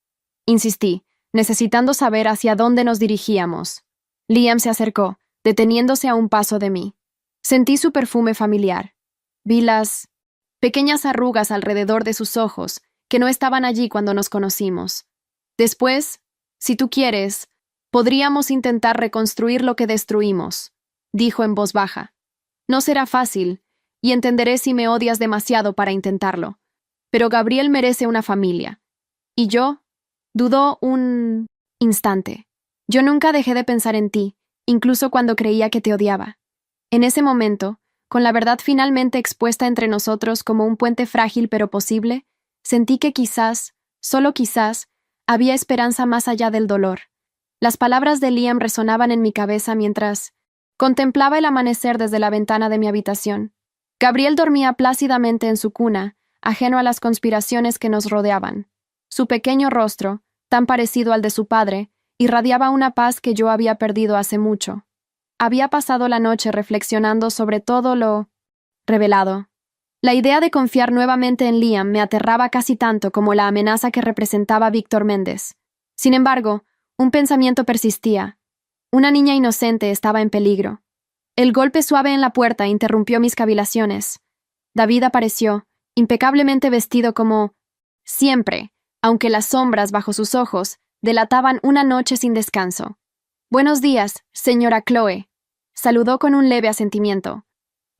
Insistí, necesitando saber hacia dónde nos dirigíamos. Liam se acercó, deteniéndose a un paso de mí. Sentí su perfume familiar. Vi las pequeñas arrugas alrededor de sus ojos, que no estaban allí cuando nos conocimos. Después, si tú quieres, podríamos intentar reconstruir lo que destruimos, dijo en voz baja. No será fácil, y entenderé si me odias demasiado para intentarlo. Pero Gabriel merece una familia. ¿Y yo? Dudó un instante. Yo nunca dejé de pensar en ti, incluso cuando creía que te odiaba. En ese momento, con la verdad finalmente expuesta entre nosotros como un puente frágil pero posible, sentí que quizás, solo quizás, había esperanza más allá del dolor. Las palabras de Liam resonaban en mi cabeza mientras contemplaba el amanecer desde la ventana de mi habitación. Gabriel dormía plácidamente en su cuna, ajeno a las conspiraciones que nos rodeaban. Su pequeño rostro, tan parecido al de su padre, irradiaba una paz que yo había perdido hace mucho. Había pasado la noche reflexionando sobre todo lo revelado. La idea de confiar nuevamente en Liam me aterraba casi tanto como la amenaza que representaba Víctor Méndez. Sin embargo, un pensamiento persistía. Una niña inocente estaba en peligro. El golpe suave en la puerta interrumpió mis cavilaciones. David apareció, impecablemente vestido como siempre, aunque las sombras bajo sus ojos delataban una noche sin descanso. «Buenos días, señora Chloe», saludó con un leve asentimiento.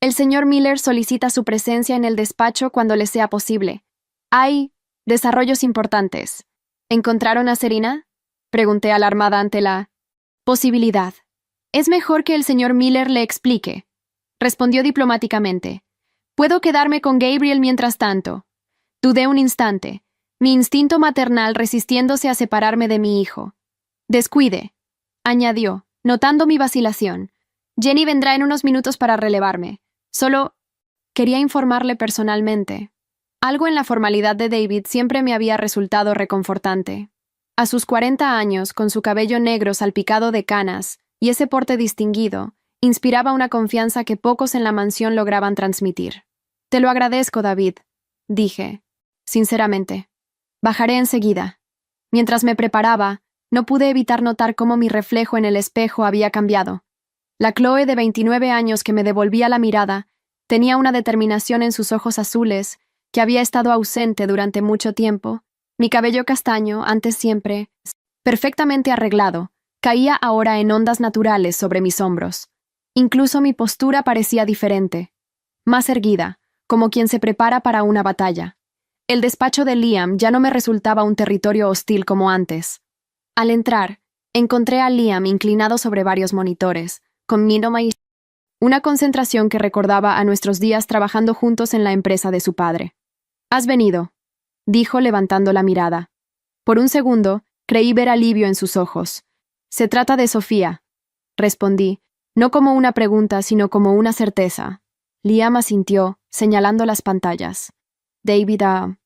«El señor Miller solicita su presencia en el despacho cuando le sea posible. Hay desarrollos importantes». «¿Encontraron a Serena?», pregunté alarmada ante la posibilidad. «Es mejor que el señor Miller le explique», respondió diplomáticamente. «Puedo quedarme con Gabriel mientras tanto». Dudé un instante, mi instinto maternal resistiéndose a separarme de mi hijo. «Descuide», añadió, notando mi vacilación. «Jenny vendrá en unos minutos para relevarme. Solo quería informarle personalmente». Algo en la formalidad de David siempre me había resultado reconfortante. A sus 40 años, con su cabello negro salpicado de canas y ese porte distinguido, inspiraba una confianza que pocos en la mansión lograban transmitir. «Te lo agradezco, David», dije, sinceramente. «Bajaré enseguida». Mientras me preparaba, no pude evitar notar cómo mi reflejo en el espejo había cambiado. La Chloe de 29 años que me devolvía la mirada tenía una determinación en sus ojos azules que había estado ausente durante mucho tiempo. Mi cabello castaño, antes siempre perfectamente arreglado, caía ahora en ondas naturales sobre mis hombros. Incluso mi postura parecía diferente, más erguida, como quien se prepara para una batalla. El despacho de Liam ya no me resultaba un territorio hostil como antes. Al entrar, encontré a Liam inclinado sobre varios monitores, con una concentración que recordaba a nuestros días trabajando juntos en la empresa de su padre. «Has venido», dijo levantando la mirada. Por un segundo, creí ver alivio en sus ojos. «Se trata de Sofía», respondí, no como una pregunta, sino como una certeza. Liam asintió, señalando las pantallas. «David ha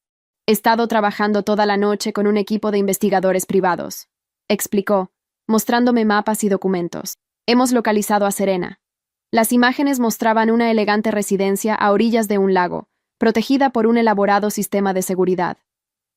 estado trabajando toda la noche con un equipo de investigadores privados», explicó, mostrándome mapas y documentos. «Hemos localizado a Serena». Las imágenes mostraban una elegante residencia a orillas de un lago, protegida por un elaborado sistema de seguridad.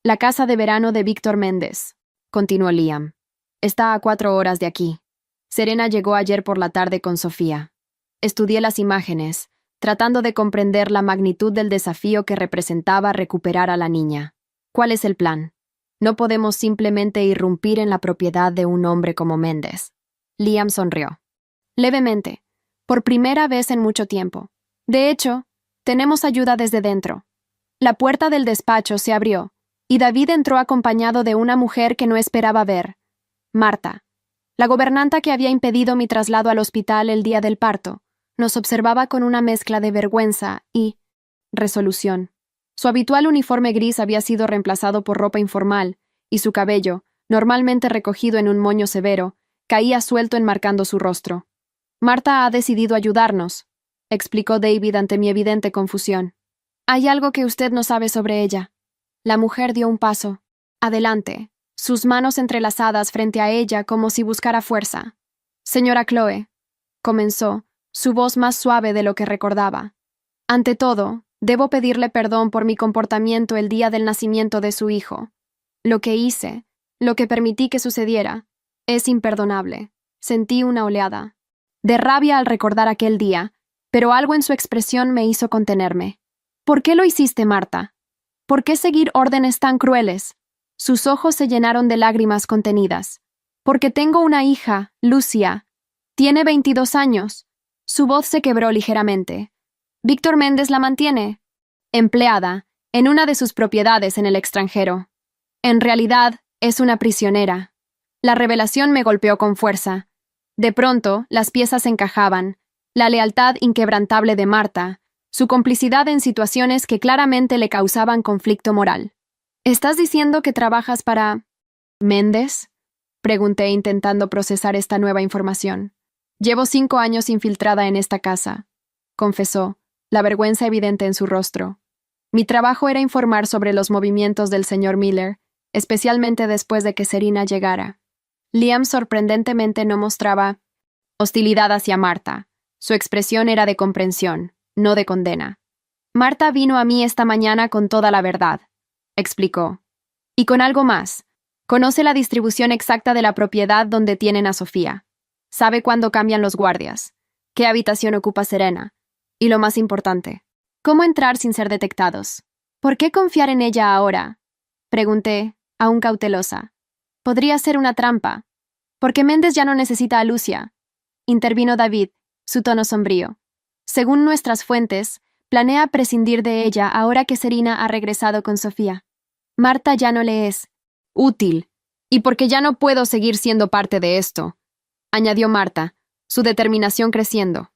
«La casa de verano de Víctor Méndez», continuó Liam. «Está a 4 horas de aquí. Serena llegó ayer por la tarde con Sofía. Estudié las imágenes, tratando de comprender la magnitud del desafío que representaba recuperar a la niña. ¿Cuál es el plan? No podemos simplemente irrumpir en la propiedad de un hombre como Méndez». Liam sonrió. «Levemente, por primera vez en mucho tiempo. De hecho, tenemos ayuda desde dentro». La puerta del despacho se abrió, y David entró acompañado de una mujer que no esperaba ver. Marta, la gobernanta que había impedido mi traslado al hospital el día del parto, nos observaba con una mezcla de vergüenza y resolución. Su habitual uniforme gris había sido reemplazado por ropa informal, y su cabello, normalmente recogido en un moño severo, caía suelto enmarcando su rostro. «Marta ha decidido ayudarnos», explicó David ante mi evidente confusión. «Hay algo que usted no sabe sobre ella». La mujer dio un paso. «Adelante. sus manos entrelazadas frente a ella como si buscara fuerza. Señora Chloe, comenzó, su voz más suave de lo que recordaba. Ante todo, debo pedirle perdón por mi comportamiento el día del nacimiento de su hijo. Lo que hice, lo que permití que sucediera, es imperdonable. Sentí una oleada de rabia al recordar aquel día, pero algo en su expresión me hizo contenerme. ¿Por qué lo hiciste, Marta? ¿Por qué seguir órdenes tan crueles? Sus ojos se llenaron de lágrimas contenidas. Porque tengo una hija, Lucia. Tiene 22 años. Su voz se quebró ligeramente. Víctor Méndez la mantiene, empleada, en una de sus propiedades en el extranjero. En realidad, es una prisionera. La revelación me golpeó con fuerza. De pronto, las piezas encajaban. La lealtad inquebrantable de Marta, su complicidad en situaciones que claramente le causaban conflicto moral. ¿Estás diciendo que trabajas para Méndez? Pregunté intentando procesar esta nueva información. Llevo 5 años infiltrada en esta casa, confesó, la vergüenza evidente en su rostro. Mi trabajo era informar sobre los movimientos del señor Miller, especialmente después de que Serena llegara. Liam sorprendentemente no mostraba hostilidad hacia Marta. Su expresión era de comprensión, no de condena. Marta vino a mí esta mañana con toda la verdad, explicó. Y con algo más. Conoce la distribución exacta de la propiedad donde tienen a Sofía. Sabe cuándo cambian los guardias, qué habitación ocupa Serena. Y lo más importante, cómo entrar sin ser detectados. ¿Por qué confiar en ella ahora? Pregunté, aún cautelosa. Podría ser una trampa. Porque Méndez ya no necesita a Lucia. Intervino David, su tono sombrío. Según nuestras fuentes, planea prescindir de ella ahora que Serena ha regresado con Sofía. Marta ya no le es útil, y porque ya no puedo seguir siendo parte de esto, añadió Marta, su determinación creciendo.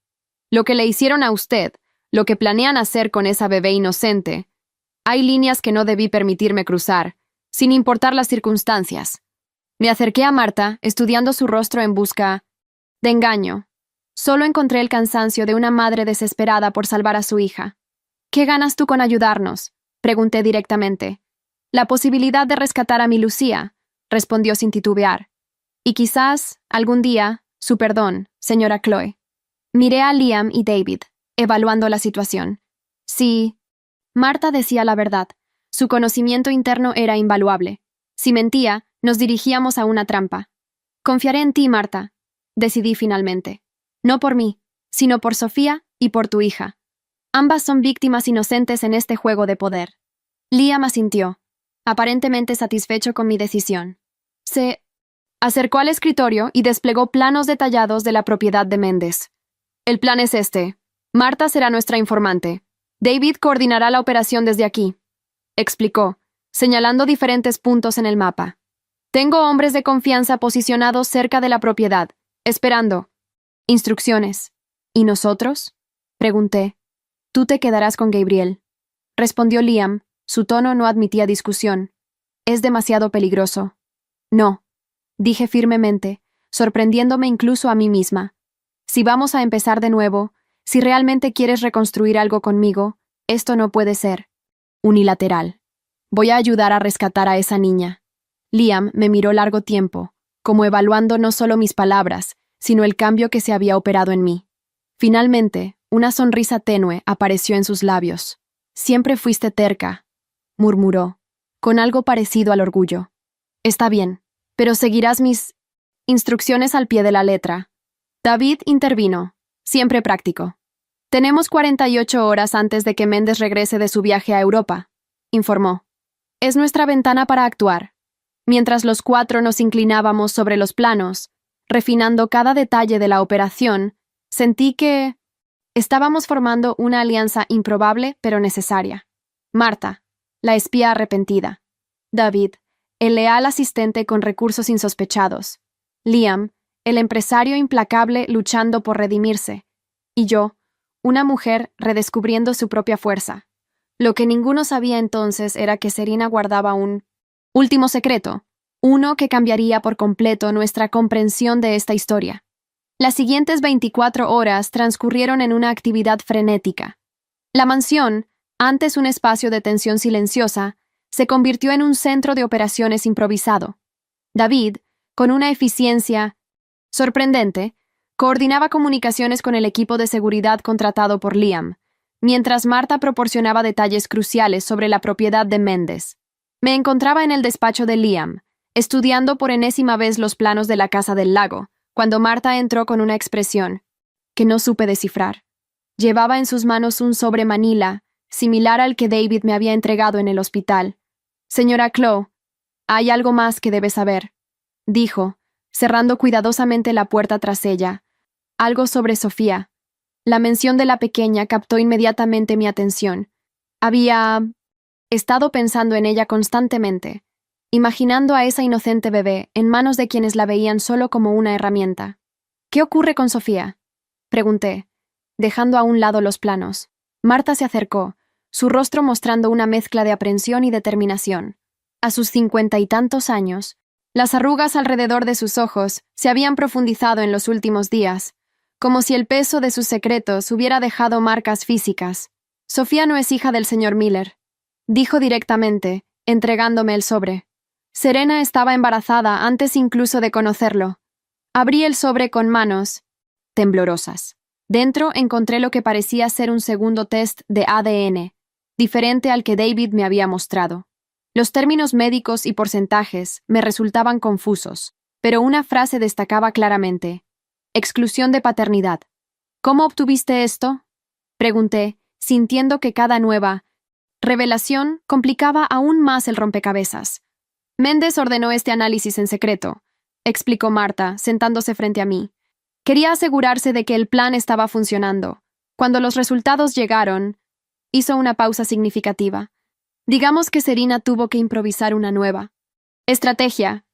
Lo que le hicieron a usted, lo que planean hacer con esa bebé inocente, hay líneas que no debí permitirme cruzar, sin importar las circunstancias. Me acerqué a Marta, estudiando su rostro en busca de engaño. Solo encontré el cansancio de una madre desesperada por salvar a su hija. ¿Qué ganas tú con ayudarnos?, pregunté directamente. La posibilidad de rescatar a mi Lucía, respondió sin titubear. Y quizás, algún día, su perdón, señora Chloe. Miré a Liam y David, evaluando la situación. Sí, Marta decía la verdad. Su conocimiento interno era invaluable. Si mentía, nos dirigíamos a una trampa. Confiaré en ti, Marta, decidí finalmente. No por mí, sino por Sofía y por tu hija. Ambas son víctimas inocentes en este juego de poder. Liam asintió, aparentemente satisfecho con mi decisión. Se acercó al escritorio y desplegó planos detallados de la propiedad de Méndez. El plan es este. Marta será nuestra informante. David coordinará la operación desde aquí, explicó, señalando diferentes puntos en el mapa. Tengo hombres de confianza posicionados cerca de la propiedad, esperando instrucciones. ¿Y nosotros?, pregunté. Tú te quedarás con Gabriel, respondió Liam. Su tono no admitía discusión. Es demasiado peligroso. No, dije firmemente, sorprendiéndome incluso a mí misma. Si vamos a empezar de nuevo, si realmente quieres reconstruir algo conmigo, esto no puede ser unilateral. Voy a ayudar a rescatar a esa niña. Liam me miró largo tiempo, como evaluando no solo mis palabras, sino el cambio que se había operado en mí. Finalmente, una sonrisa tenue apareció en sus labios. Siempre fuiste terca, murmuró, con algo parecido al orgullo. Está bien, pero seguirás mis instrucciones al pie de la letra. David intervino, siempre práctico. Tenemos 48 horas antes de que Méndez regrese de su viaje a Europa, informó. Es nuestra ventana para actuar. Mientras los 4 nos inclinábamos sobre los planos, refinando cada detalle de la operación, sentí que estábamos formando una alianza improbable pero necesaria. Marta, la espía arrepentida. David, el leal asistente con recursos insospechados. Liam, el empresario implacable luchando por redimirse. Y yo, una mujer redescubriendo su propia fuerza. Lo que ninguno sabía entonces era que Serena guardaba un último secreto, uno que cambiaría por completo nuestra comprensión de esta historia. Las siguientes 24 horas transcurrieron en una actividad frenética. La mansión, antes un espacio de tensión silenciosa, se convirtió en un centro de operaciones improvisado. David, con una eficiencia sorprendente, coordinaba comunicaciones con el equipo de seguridad contratado por Liam, mientras Marta proporcionaba detalles cruciales sobre la propiedad de Mendes. Me encontraba en el despacho de Liam, estudiando por enésima vez los planos de la Casa del Lago, cuando Marta entró con una expresión que no supe descifrar. Llevaba en sus manos un sobre manila, similar al que David me había entregado en el hospital. Señora Clow, hay algo más que debe saber, dijo, cerrando cuidadosamente la puerta tras ella. Algo sobre Sofía. La mención de la pequeña captó inmediatamente mi atención. Había estado pensando en ella constantemente, imaginando a esa inocente bebé en manos de quienes la veían solo como una herramienta. ¿Qué ocurre con Sofía?, pregunté, dejando a un lado los planos. Marta se acercó, su rostro mostrando una mezcla de aprensión y determinación. A sus 50 y tantos años, las arrugas alrededor de sus ojos se habían profundizado en los últimos días, como si el peso de sus secretos hubiera dejado marcas físicas. Sofía no es hija del señor Miller, dijo directamente, entregándome el sobre. Serena estaba embarazada antes incluso de conocerlo. Abrí el sobre con manos temblorosas. Dentro encontré lo que parecía ser un segundo test de ADN, diferente al que David me había mostrado. Los términos médicos y porcentajes me resultaban confusos, pero una frase destacaba claramente: exclusión de paternidad. ¿Cómo obtuviste esto?, pregunté, sintiendo que cada nueva revelación complicaba aún más el rompecabezas. Mendes ordenó este análisis en secreto, explicó Marta, sentándose frente a mí. Quería asegurarse de que el plan estaba funcionando. Cuando los resultados llegaron, hizo una pausa significativa. Digamos que Serena tuvo que improvisar una nueva estrategia.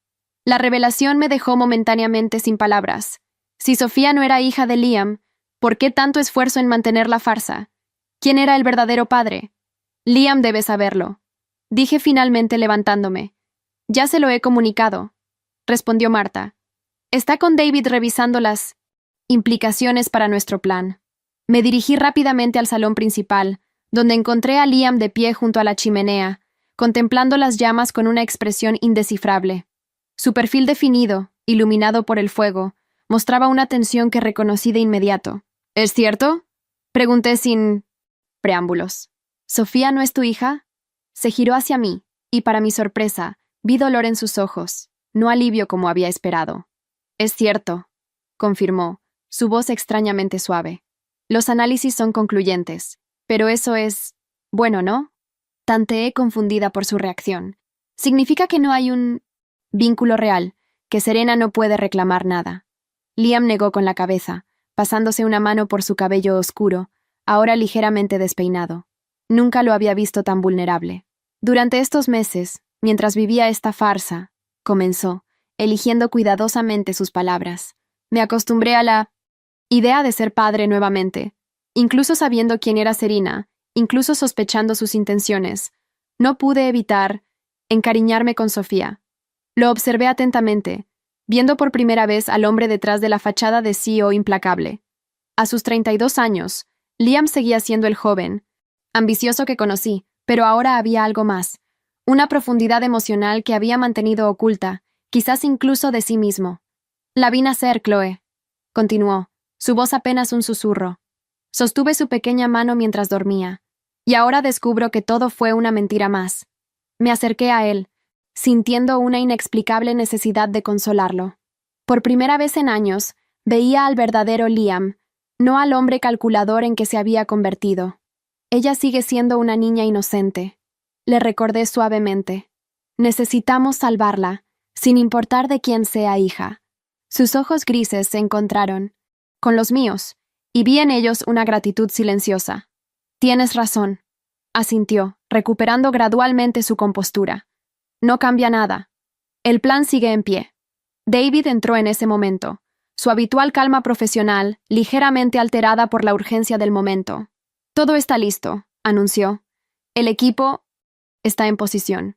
La revelación me dejó momentáneamente sin palabras. Si Sofía no era hija de Liam, ¿por qué tanto esfuerzo en mantener la farsa? ¿Quién era el verdadero padre? Liam debe saberlo, dije finalmente levantándome. Ya se lo he comunicado, respondió Marta. Está con David revisando las implicaciones para nuestro plan. Me dirigí rápidamente al salón principal, donde encontré a Liam de pie junto a la chimenea, contemplando las llamas con una expresión indescifrable. Su perfil definido, iluminado por el fuego, mostraba una tensión que reconocí de inmediato. ¿Es cierto?, pregunté sin preámbulos. ¿Sofía no es tu hija? Se giró hacia mí, y para mi sorpresa, vi dolor en sus ojos, no alivio como había esperado. Es cierto, confirmó, su voz extrañamente suave. Los análisis son concluyentes, pero eso es bueno, ¿no? Tanteé confundida por su reacción. Significa que no hay un vínculo real, que Serena no puede reclamar nada. Liam negó con la cabeza, pasándose una mano por su cabello oscuro, ahora ligeramente despeinado. Nunca lo había visto tan vulnerable. Durante estos meses, mientras vivía esta farsa, comenzó, eligiendo cuidadosamente sus palabras, me acostumbré a la idea de ser padre nuevamente, incluso sabiendo quién era Serena, incluso sospechando sus intenciones. No pude evitar encariñarme con Sofía. Lo observé atentamente, viendo por primera vez al hombre detrás de la fachada de CEO implacable. A sus 32 años, Liam seguía siendo el joven, ambicioso que conocí, pero ahora había algo más, una profundidad emocional que había mantenido oculta, quizás incluso de sí mismo. La vi nacer, Chloe, continuó, su voz apenas un susurro. Sostuve su pequeña mano mientras dormía, y ahora descubro que todo fue una mentira más. Me acerqué a él, sintiendo una inexplicable necesidad de consolarlo. Por primera vez en años, veía al verdadero Liam, no al hombre calculador en que se había convertido. Ella sigue siendo una niña inocente, le recordé suavemente. Necesitamos salvarla, sin importar de quién sea hija. Sus ojos grises se encontraron con los míos, y vi en ellos una gratitud silenciosa. Tienes razón, asintió, recuperando gradualmente su compostura. No cambia nada. El plan sigue en pie. David entró en ese momento, su habitual calma profesional, ligeramente alterada por la urgencia del momento. Todo está listo, anunció. El equipo está en posición.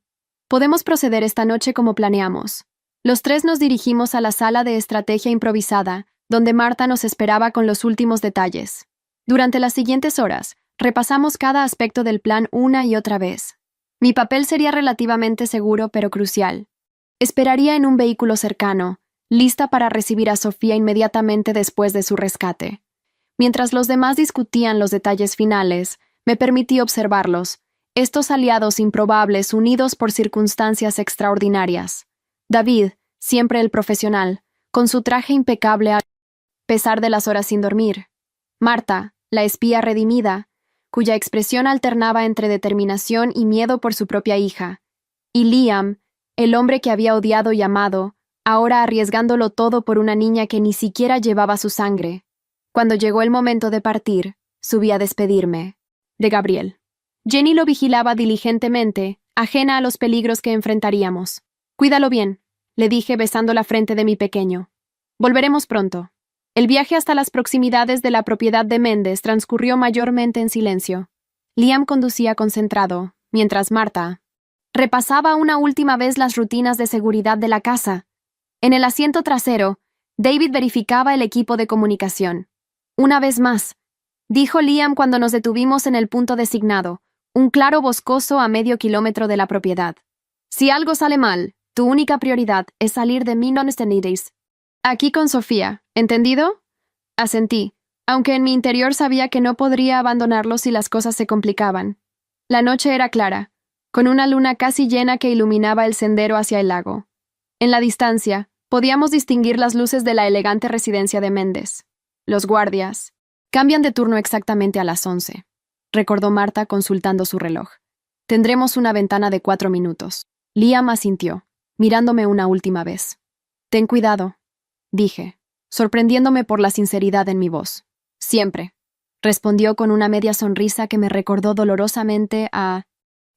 Podemos proceder esta noche como planeamos. Los tres nos dirigimos a la sala de estrategia improvisada, donde Marta nos esperaba con los últimos detalles. Durante las siguientes horas, repasamos cada aspecto del plan una y otra vez. Mi papel sería relativamente seguro pero crucial. Esperaría en un vehículo cercano, lista para recibir a Sofía inmediatamente después de su rescate. Mientras los demás discutían los detalles finales, me permití observarlos, estos aliados improbables unidos por circunstancias extraordinarias. David, siempre el profesional, con su traje impecable a pesar de las horas sin dormir. Marta, la espía redimida, cuya expresión alternaba entre determinación y miedo por su propia hija. Y Liam, el hombre que había odiado y amado, ahora arriesgándolo todo por una niña que ni siquiera llevaba su sangre. Cuando llegó el momento de partir, subí a despedirme de Gabriel. Jenny lo vigilaba diligentemente, ajena a los peligros que enfrentaríamos. «Cuídalo bien», le dije besando la frente de mi pequeño. «Volveremos pronto». El viaje hasta las proximidades de la propiedad de Méndez transcurrió mayormente en silencio. Liam conducía concentrado, mientras Marta repasaba una última vez las rutinas de seguridad de la casa. En el asiento trasero, David verificaba el equipo de comunicación. «Una vez más», dijo Liam cuando nos detuvimos en el punto designado, un claro boscoso a medio kilómetro de la propiedad. «Si algo sale mal, tu única prioridad es salir de Minonestenides. Aquí con Sofía, ¿entendido?» Asentí, aunque en mi interior sabía que no podría abandonarlo si las cosas se complicaban. La noche era clara, con una luna casi llena que iluminaba el sendero hacia el lago. En la distancia, podíamos distinguir las luces de la elegante residencia de Méndez. Los guardias cambian de turno exactamente a las 11, recordó Marta consultando su reloj. Tendremos una ventana de 4 minutos. Liam asintió, mirándome una última vez. «Ten cuidado», dije, sorprendiéndome por la sinceridad en mi voz. «Siempre», respondió con una media sonrisa que me recordó dolorosamente a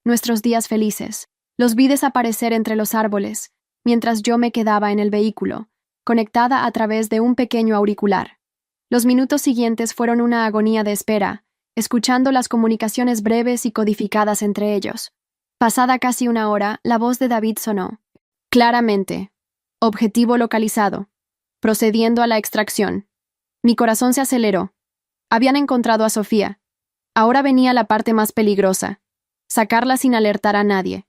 nuestros días felices. Los vi desaparecer entre los árboles, mientras yo me quedaba en el vehículo, conectada a través de un pequeño auricular. Los minutos siguientes fueron una agonía de espera, escuchando las comunicaciones breves y codificadas entre ellos. Pasada casi una hora, la voz de David sonó. Claramente. Objetivo localizado. Procediendo a la extracción. Mi corazón se aceleró. Habían encontrado a Sofía. Ahora venía la parte más peligrosa. Sacarla sin alertar a nadie.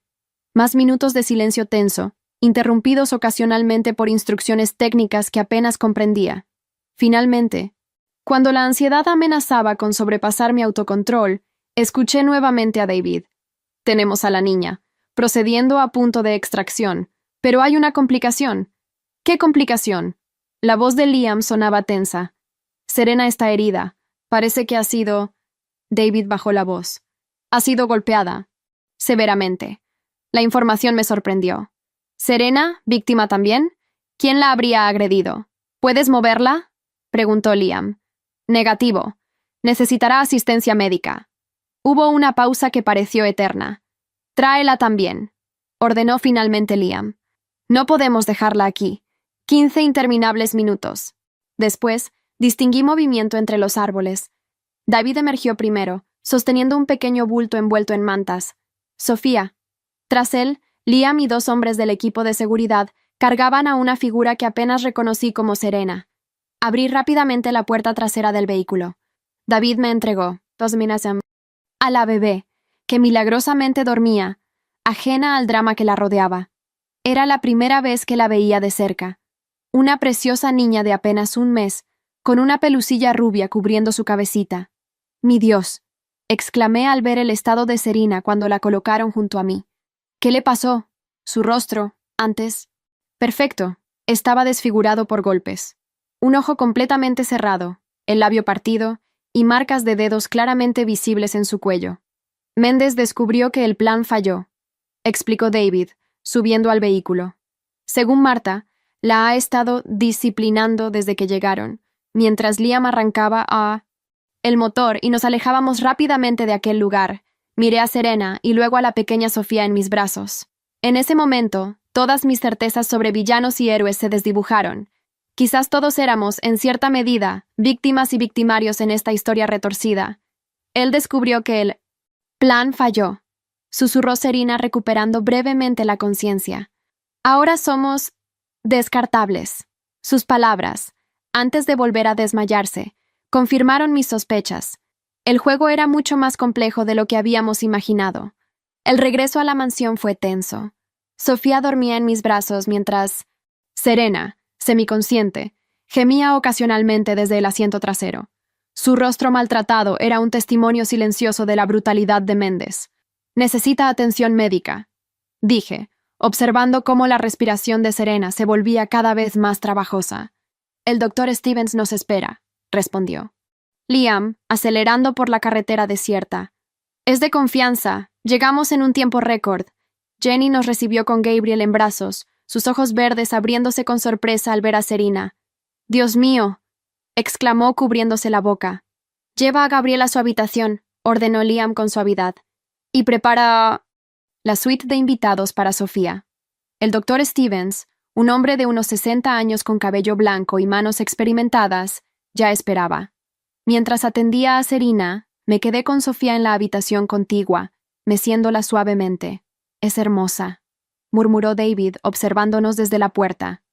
Más minutos de silencio tenso, interrumpidos ocasionalmente por instrucciones técnicas que apenas comprendía. Finalmente, cuando la ansiedad amenazaba con sobrepasar mi autocontrol, escuché nuevamente a David. «Tenemos a la niña, procediendo a punto de extracción, pero hay una complicación». «¿Qué complicación?» La voz de Liam sonaba tensa. «Serena está herida. Parece que ha sido...» David bajó la voz. «Ha sido golpeada. Severamente». La información me sorprendió. «¿Serena, víctima también? ¿Quién la habría agredido? ¿Puedes moverla?», preguntó Liam. «Negativo. Necesitará asistencia médica». Hubo una pausa que pareció eterna. «Tráela también», ordenó finalmente Liam. «No podemos dejarla aquí». 15 interminables minutos. Después, distinguí movimiento entre los árboles. David emergió primero, sosteniendo un pequeño bulto envuelto en mantas. «Sofía». Tras él, Liam y 2 hombres del equipo de seguridad cargaban a una figura que apenas reconocí como Serena. Abrí rápidamente la puerta trasera del vehículo. David me entregó a la bebé, que milagrosamente dormía, ajena al drama que la rodeaba. Era la primera vez que la veía de cerca. Una preciosa niña de apenas 1 mes, con una pelusilla rubia cubriendo su cabecita. «Mi Dios», exclamé al ver el estado de Serena cuando la colocaron junto a mí. «¿Qué le pasó?» Su rostro, antes perfecto, estaba desfigurado por golpes. Un ojo completamente cerrado, el labio partido y marcas de dedos claramente visibles en su cuello. Méndez descubrió que el plan falló, explicó David, subiendo al vehículo. Según Marta, la ha estado disciplinando desde que llegaron, mientras Liam arrancaba el motor y nos alejábamos rápidamente de aquel lugar. Miré a Serena y luego a la pequeña Sofía en mis brazos. En ese momento, todas mis certezas sobre villanos y héroes se desdibujaron. Quizás todos éramos, en cierta medida, víctimas y victimarios en esta historia retorcida. Él descubrió que el plan falló, susurró Serena recuperando brevemente la conciencia. Ahora somos descartables. Sus palabras, antes de volver a desmayarse, confirmaron mis sospechas. El juego era mucho más complejo de lo que habíamos imaginado. El regreso a la mansión fue tenso. Sofía dormía en mis brazos mientras Serena, semiconsciente, gemía ocasionalmente desde el asiento trasero. Su rostro maltratado era un testimonio silencioso de la brutalidad de Méndez. Necesita atención médica, dije, observando cómo la respiración de Serena se volvía cada vez más trabajosa. El doctor Stevens nos espera, respondió. Liam, acelerando por la carretera desierta. Es de confianza. Llegamos en un tiempo récord. Jenny nos recibió con Gabriel en brazos, sus ojos verdes abriéndose con sorpresa al ver a Serena. «Dios mío», exclamó cubriéndose la boca. «Lleva a Gabriel a su habitación», ordenó Liam con suavidad. «Y prepara...» la suite de invitados para Sofía. El doctor Stevens, un hombre de unos 60 años con cabello blanco y manos experimentadas, ya esperaba. Mientras atendía a Serena, me quedé con Sofía en la habitación contigua, meciéndola suavemente. «Es hermosa», murmuró David, observándonos desde la puerta.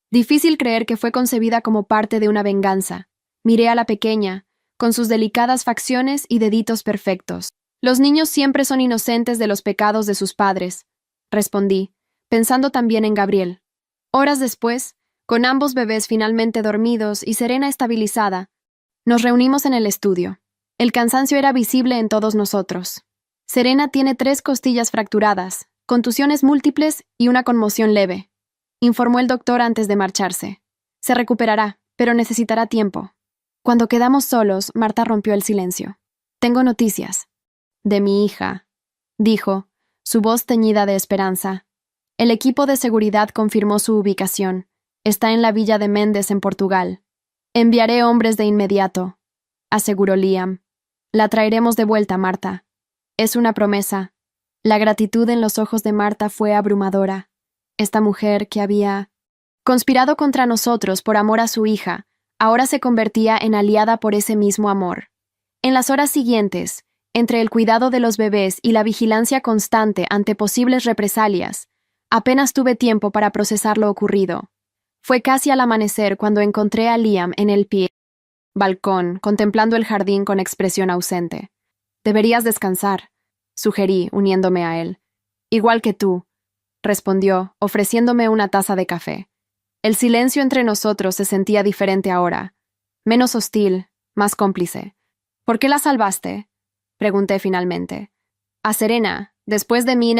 Difícil creer que fue concebida como parte de una venganza. Miré a la pequeña, con sus delicadas facciones y deditos perfectos. «Los niños siempre son inocentes de los pecados de sus padres», respondí, pensando también en Gabriel. Horas después, con ambos bebés finalmente dormidos y Serena estabilizada, nos reunimos en el estudio. El cansancio era visible en todos nosotros. Serena tiene 3 costillas fracturadas, contusiones múltiples y una conmoción leve, informó el doctor antes de marcharse. Se recuperará, pero necesitará tiempo. Cuando quedamos solos, Marta rompió el silencio. «Tengo noticias». «De mi hija», dijo, su voz teñida de esperanza. «El equipo de seguridad confirmó su ubicación. Está en la villa de Méndez, en Portugal. Enviaré hombres de inmediato», aseguró Liam. «La traeremos de vuelta, Marta». «Es una promesa». La gratitud en los ojos de Marta fue abrumadora. Esta mujer que había conspirado contra nosotros por amor a su hija, ahora se convertía en aliada por ese mismo amor. En las horas siguientes, entre el cuidado de los bebés y la vigilancia constante ante posibles represalias, apenas tuve tiempo para procesar lo ocurrido. Fue casi al amanecer cuando encontré a Liam en el balcón, contemplando el jardín con expresión ausente. «Deberías descansar», sugerí, uniéndome a él. «Igual que tú», respondió, ofreciéndome una taza de café. El silencio entre nosotros se sentía diferente ahora, menos hostil, más cómplice. «¿Por qué la salvaste?», pregunté finalmente. «A Serena, después de mí,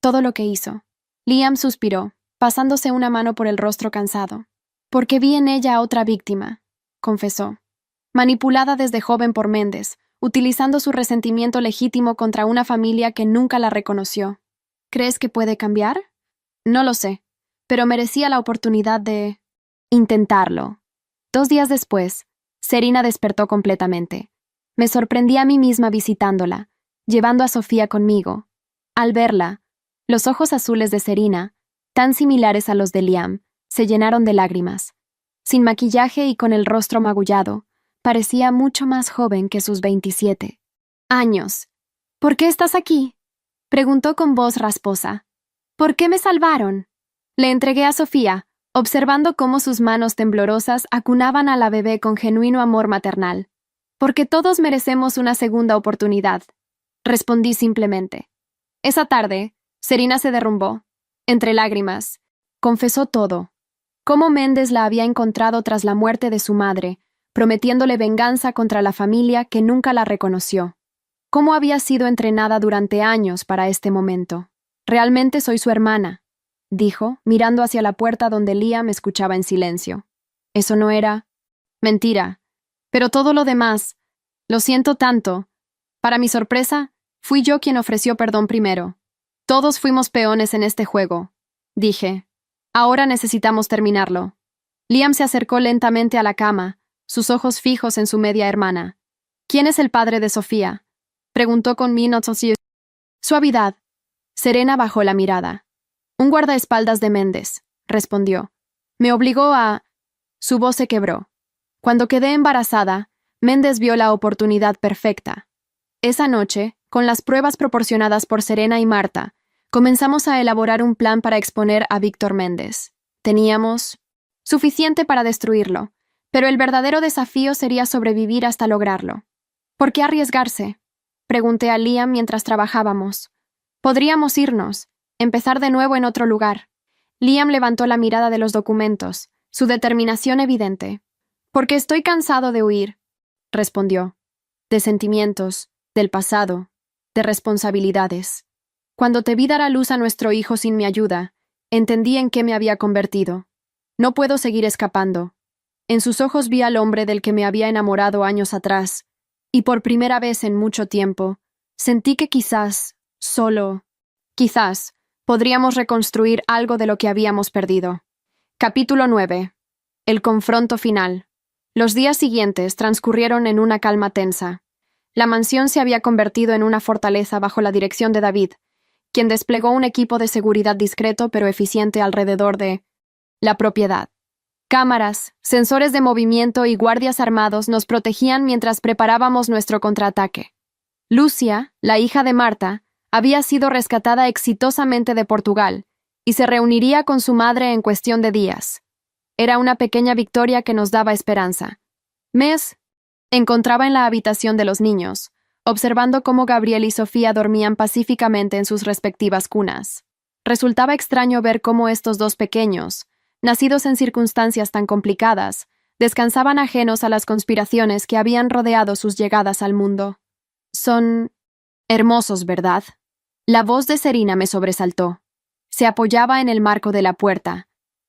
todo lo que hizo». Liam suspiró, pasándose una mano por el rostro cansado. «Porque vi en ella a otra víctima», confesó. «Manipulada desde joven por Méndez, utilizando su resentimiento legítimo contra una familia que nunca la reconoció. ¿Crees que puede cambiar? No lo sé, pero merecía la oportunidad de intentarlo». 2 días después, Serena despertó completamente. Me sorprendí a mí misma visitándola, llevando a Sofía conmigo. Al verla, los ojos azules de Serena, tan similares a los de Liam, se llenaron de lágrimas. Sin maquillaje y con el rostro magullado, parecía mucho más joven que sus 27 años. «¿Por qué estás aquí?», preguntó con voz rasposa. «¿Por qué me salvaron?». Le entregué a Sofía, observando cómo sus manos temblorosas acunaban a la bebé con genuino amor maternal. «Porque todos merecemos una segunda oportunidad», respondí simplemente. Esa tarde, Serena se derrumbó. Entre lágrimas, confesó todo. Cómo Méndez la había encontrado tras la muerte de su madre, prometiéndole venganza contra la familia que nunca la reconoció. Cómo había sido entrenada durante años para este momento. «Realmente soy su hermana», dijo, mirando hacia la puerta donde Liam me escuchaba en silencio. «Eso no era...». «Mentira. Pero todo lo demás, lo siento tanto». Para mi sorpresa, fui yo quien ofreció perdón primero. «Todos fuimos peones en este juego», dije. «Ahora necesitamos terminarlo». Liam se acercó lentamente a la cama, sus ojos fijos en su media hermana. «¿Quién es el padre de Sofía?», preguntó con suavidad. Serena bajó la mirada. «Un guardaespaldas de Méndez», respondió. «Me obligó a...». Su voz se quebró. Cuando quedé embarazada, Méndez vio la oportunidad perfecta. Esa noche, con las pruebas proporcionadas por Serena y Marta, comenzamos a elaborar un plan para exponer a Víctor Méndez. Teníamos suficiente para destruirlo, pero el verdadero desafío sería sobrevivir hasta lograrlo. «¿Por qué arriesgarse?», pregunté a Liam mientras trabajábamos. «Podríamos irnos», Empezar de nuevo en otro lugar. Liam levantó la mirada de los documentos, su determinación evidente. Porque estoy cansado de huir, respondió. De sentimientos, del pasado, de responsabilidades. Cuando te vi dar a luz a nuestro hijo sin mi ayuda, entendí en qué me había convertido. No puedo seguir escapando. En sus ojos vi al hombre del que me había enamorado años atrás, y por primera vez en mucho tiempo, sentí que quizás, quizás, podríamos reconstruir algo de lo que habíamos perdido. Capítulo 9. El confronto final. Los días siguientes transcurrieron en una calma tensa. La mansión se había convertido en una fortaleza bajo la dirección de David, quien desplegó un equipo de seguridad discreto pero eficiente alrededor de la propiedad. Cámaras, sensores de movimiento y guardias armados nos protegían mientras preparábamos nuestro contraataque. Lucia, la hija de Marta, había sido rescatada exitosamente de Portugal y se reuniría con su madre en cuestión de días. Era una pequeña victoria que nos daba esperanza. Mes encontraba en la habitación de los niños, observando cómo Gabriel y Sofía dormían pacíficamente en sus respectivas cunas. Resultaba extraño ver cómo estos dos pequeños, nacidos en circunstancias tan complicadas, descansaban ajenos a las conspiraciones que habían rodeado sus llegadas al mundo. Son hermosos, ¿verdad? La voz de Serena me sobresaltó. Se apoyaba en el marco de la puerta,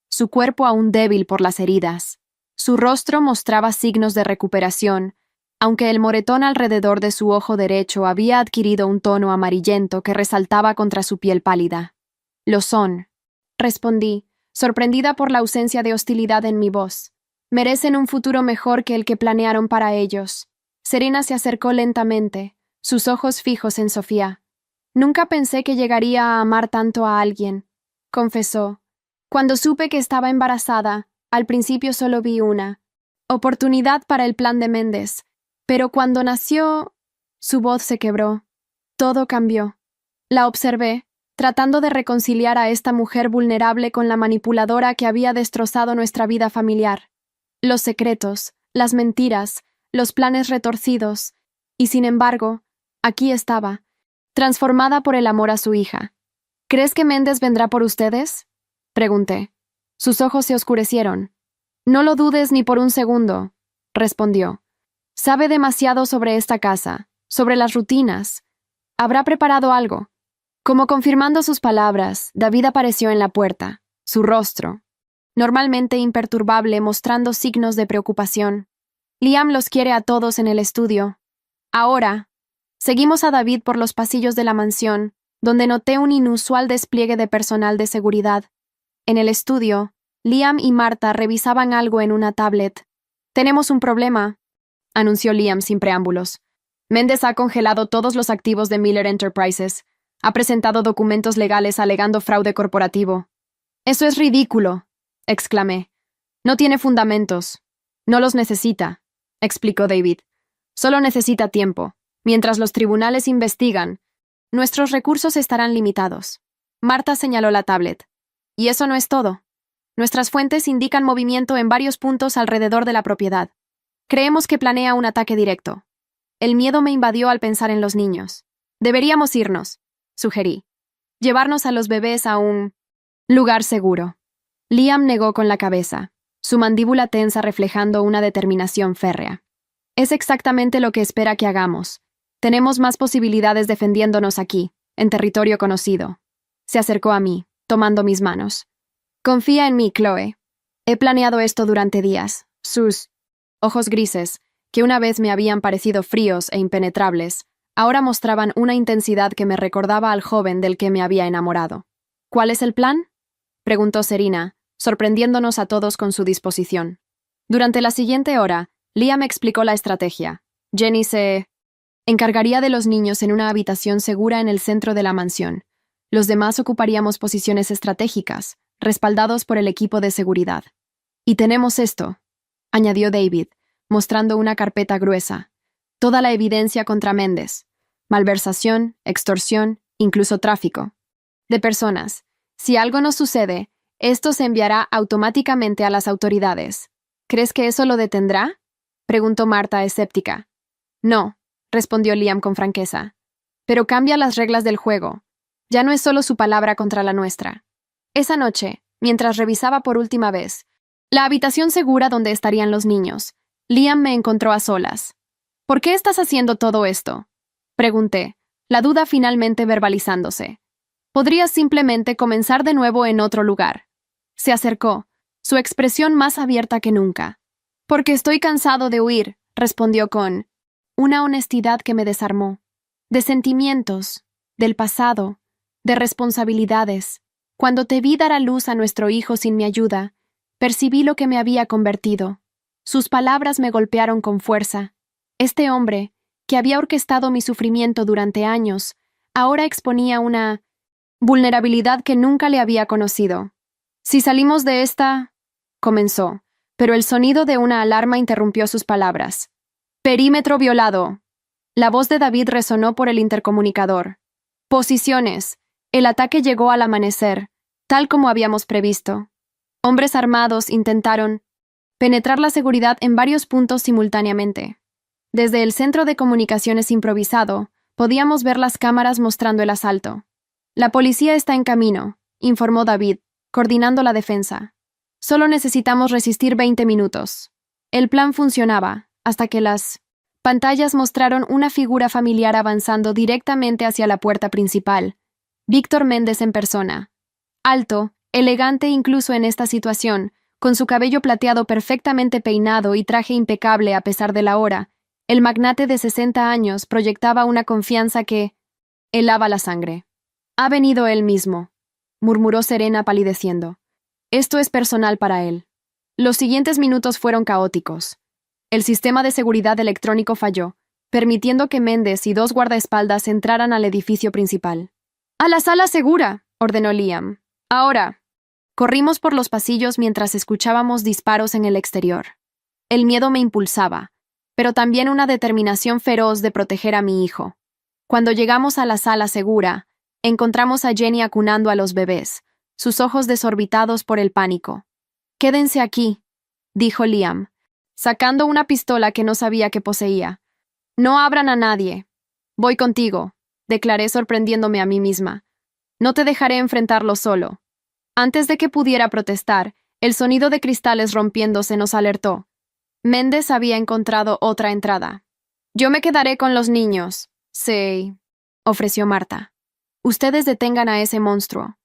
su cuerpo aún débil por las heridas. Su rostro mostraba signos de recuperación, aunque el moretón alrededor de su ojo derecho había adquirido un tono amarillento que resaltaba contra su piel pálida. Lo son, respondí, sorprendida por la ausencia de hostilidad en mi voz. Merecen un futuro mejor que el que planearon para ellos. Serena se acercó lentamente, sus ojos fijos en Sofía. Nunca pensé que llegaría a amar tanto a alguien, confesó. Cuando supe que estaba embarazada, al principio solo vi una oportunidad para el plan de Méndez, pero cuando nació, su voz se quebró. Todo cambió. La observé, tratando de reconciliar a esta mujer vulnerable con la manipuladora que había destrozado nuestra vida familiar. Los secretos, las mentiras, los planes retorcidos, y sin embargo, aquí estaba, transformada por el amor a su hija. ¿Crees que Méndez vendrá por ustedes?, pregunté. Sus ojos se oscurecieron. No lo dudes ni por un segundo, respondió. Sabe demasiado sobre esta casa, sobre las rutinas. Habrá preparado algo. Como confirmando sus palabras, David apareció en la puerta, su rostro, normalmente imperturbable, mostrando signos de preocupación. Liam los quiere a todos en el estudio. Ahora, seguimos a David por los pasillos de la mansión, donde noté un inusual despliegue de personal de seguridad. En el estudio, Liam y Marta revisaban algo en una tablet. «Tenemos un problema», anunció Liam sin preámbulos. «Méndez ha congelado todos los activos de Miller Enterprises. Ha presentado documentos legales alegando fraude corporativo». «Eso es ridículo», exclamé. «No tiene fundamentos. No los necesita», explicó David. «Solo necesita tiempo. Mientras los tribunales investigan, nuestros recursos estarán limitados». Marta señaló la tablet. «Y eso no es todo. Nuestras fuentes indican movimiento en varios puntos alrededor de la propiedad. Creemos que planea un ataque directo». El miedo me invadió al pensar en los niños. «Deberíamos irnos», sugerí. «Llevarnos a los bebés a un lugar seguro». Liam negó con la cabeza, su mandíbula tensa reflejando una determinación férrea. «Es exactamente lo que espera que hagamos. Tenemos más posibilidades defendiéndonos aquí, en territorio conocido». Se acercó a mí, tomando mis manos. «Confía en mí, Chloe. He planeado esto durante días». Sus ojos grises, que una vez me habían parecido fríos e impenetrables, ahora mostraban una intensidad que me recordaba al joven del que me había enamorado. «¿Cuál es el plan?», preguntó Serena, sorprendiéndonos a todos con su disposición. Durante la siguiente hora, Liam explicó la estrategia. Jenny se encargaría de los niños en una habitación segura en el centro de la mansión. Los demás ocuparíamos posiciones estratégicas, respaldados por el equipo de seguridad. «Y tenemos esto», añadió David, mostrando una carpeta gruesa. «Toda la evidencia contra Méndez. Malversación, extorsión, incluso tráfico de personas. Si algo nos sucede, esto se enviará automáticamente a las autoridades». «¿Crees que eso lo detendrá?», preguntó Marta, escéptica. «No», respondió Liam con franqueza. «Pero cambia las reglas del juego. Ya no es solo su palabra contra la nuestra. Esa noche, mientras revisaba por última vez la habitación segura donde estarían los niños, Liam me encontró a solas. ¿Por qué estás haciendo todo esto?, pregunté, la duda finalmente verbalizándose. Podrías simplemente comenzar de nuevo en otro lugar. Se acercó, su expresión más abierta que nunca. Porque estoy cansado de huir, respondió con una honestidad que me desarmó. De sentimientos, del pasado, de responsabilidades. Cuando te vi dar a luz a nuestro hijo sin mi ayuda, percibí lo que me había convertido. Sus palabras me golpearon con fuerza. Este hombre, que había orquestado mi sufrimiento durante años, ahora exponía una vulnerabilidad que nunca le había conocido. Si salimos de esta, comenzó, pero el sonido de una alarma interrumpió sus palabras. Perímetro violado. La voz de David resonó por el intercomunicador. Posiciones. El ataque llegó al amanecer, tal como habíamos previsto. Hombres armados intentaron penetrar la seguridad en varios puntos simultáneamente. Desde el centro de comunicaciones improvisado, podíamos ver las cámaras mostrando el asalto. La policía está en camino, informó David, coordinando la defensa. Solo necesitamos resistir 20 minutos. El plan funcionaba, hasta que las pantallas mostraron una figura familiar avanzando directamente hacia la puerta principal. Víctor Méndez en persona. Alto, elegante incluso en esta situación, con su cabello plateado perfectamente peinado y traje impecable a pesar de la hora, el magnate de 60 años proyectaba una confianza que helaba la sangre. Ha venido él mismo, murmuró Serena palideciendo. Esto es personal para él. Los siguientes minutos fueron caóticos. El sistema de seguridad electrónico falló, permitiendo que Méndez y 2 guardaespaldas entraran al edificio principal. ¡A la sala segura!, ordenó Liam. Ahora. Corrimos por los pasillos mientras escuchábamos disparos en el exterior. El miedo me impulsaba, pero también una determinación feroz de proteger a mi hijo. Cuando llegamos a la sala segura, encontramos a Jenny acunando a los bebés, sus ojos desorbitados por el pánico. «Quédense aquí», dijo Liam, sacando una pistola que no sabía que poseía. «No abran a nadie. Voy contigo», declaré sorprendiéndome a mí misma. «No te dejaré enfrentarlo solo». Antes de que pudiera protestar, el sonido de cristales rompiéndose nos alertó. Méndez había encontrado otra entrada. «Yo me quedaré con los niños», sí, ofreció Marta. «Ustedes detengan a ese monstruo».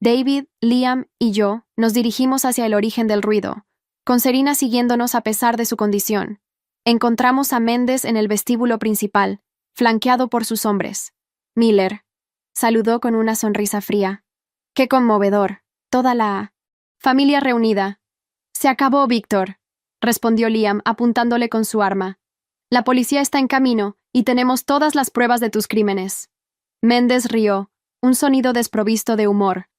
David, Liam y yo nos dirigimos hacia el origen del ruido, con Serena siguiéndonos a pesar de su condición. Encontramos a Méndez en el vestíbulo principal, flanqueado por sus hombres. «Miller», saludó con una sonrisa fría. «Qué conmovedor. Toda la familia reunida». «Se acabó, Víctor», respondió Liam apuntándole con su arma. «La policía está en camino y tenemos todas las pruebas de tus crímenes». Méndez rió, un sonido desprovisto de humor.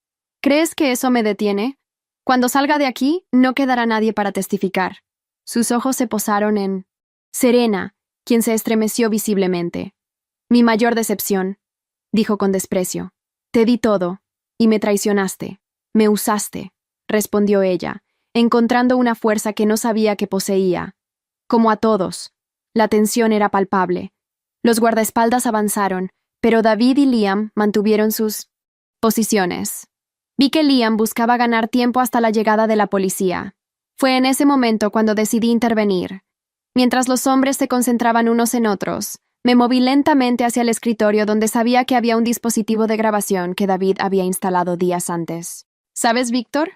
«¿Crees que eso me detiene? Cuando salga de aquí, no quedará nadie para testificar». Sus ojos se posaron en Serena, quien se estremeció visiblemente. «Mi mayor decepción», dijo con desprecio. «Te di todo, y me traicionaste. Me usaste», respondió ella, encontrando una fuerza que no sabía que poseía. Como a todos, la tensión era palpable. Los guardaespaldas avanzaron, pero David y Liam mantuvieron sus posiciones. Vi que Liam buscaba ganar tiempo hasta la llegada de la policía. Fue en ese momento cuando decidí intervenir. Mientras los hombres se concentraban unos en otros, me moví lentamente hacia el escritorio donde sabía que había un dispositivo de grabación que David había instalado días antes. «¿Sabes, Víctor?»,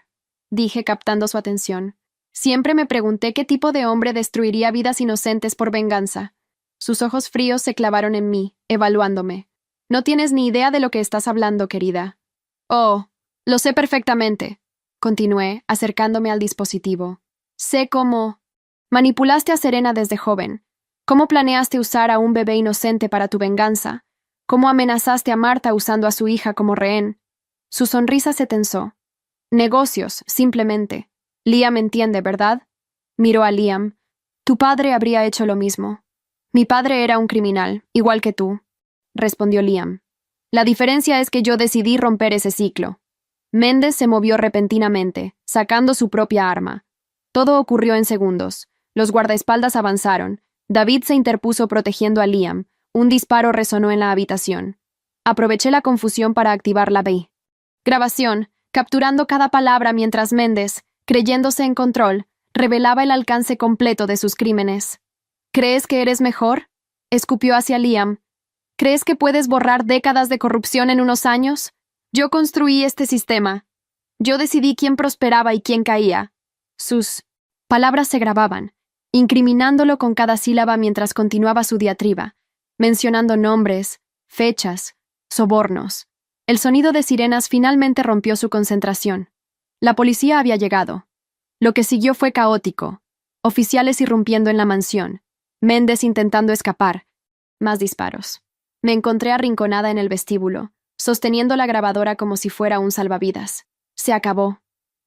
dije captando su atención. «Siempre me pregunté qué tipo de hombre destruiría vidas inocentes por venganza». Sus ojos fríos se clavaron en mí, evaluándome. «No tienes ni idea de lo que estás hablando, querida». «Oh, lo sé perfectamente», continué, acercándome al dispositivo. «Sé cómo manipulaste a Serena desde joven, cómo planeaste usar a un bebé inocente para tu venganza, cómo amenazaste a Marta usando a su hija como rehén». Su sonrisa se tensó. «Negocios, simplemente. Liam entiende, ¿verdad?». Miró a Liam. «Tu padre habría hecho lo mismo». «Mi padre era un criminal, igual que tú», respondió Liam. «La diferencia es que yo decidí romper ese ciclo». Méndez se movió repentinamente, sacando su propia arma. Todo ocurrió en segundos. Los guardaespaldas avanzaron. David se interpuso protegiendo a Liam. Un disparo resonó en la habitación. Aproveché la confusión para activar la BI. Grabación, capturando cada palabra mientras Méndez, creyéndose en control, revelaba el alcance completo de sus crímenes. ¿Crees que eres mejor?, escupió hacia Liam. ¿Crees que puedes borrar décadas de corrupción en unos años? Yo construí este sistema. Yo decidí quién prosperaba y quién caía. Sus palabras se grababan, incriminándolo con cada sílaba mientras continuaba su diatriba, mencionando nombres, fechas, sobornos. El sonido de sirenas finalmente rompió su concentración. La policía había llegado. Lo que siguió fue caótico. Oficiales irrumpiendo en la mansión. Méndez intentando escapar. Más disparos. Me encontré arrinconada en el vestíbulo, sosteniendo la grabadora como si fuera un salvavidas. Se acabó,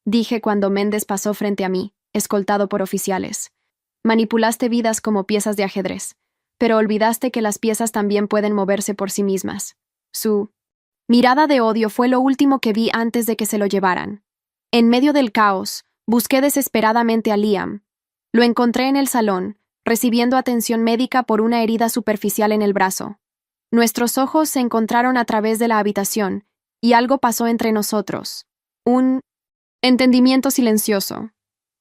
dije cuando Méndez pasó frente a mí, escoltado por oficiales. Manipulaste vidas como piezas de ajedrez, pero olvidaste que las piezas también pueden moverse por sí mismas. Su mirada de odio fue lo último que vi antes de que se lo llevaran. En medio del caos, busqué desesperadamente a Liam. Lo encontré en el salón, recibiendo atención médica por una herida superficial en el brazo. Nuestros ojos se encontraron a través de la habitación, y algo pasó entre nosotros. Un entendimiento silencioso.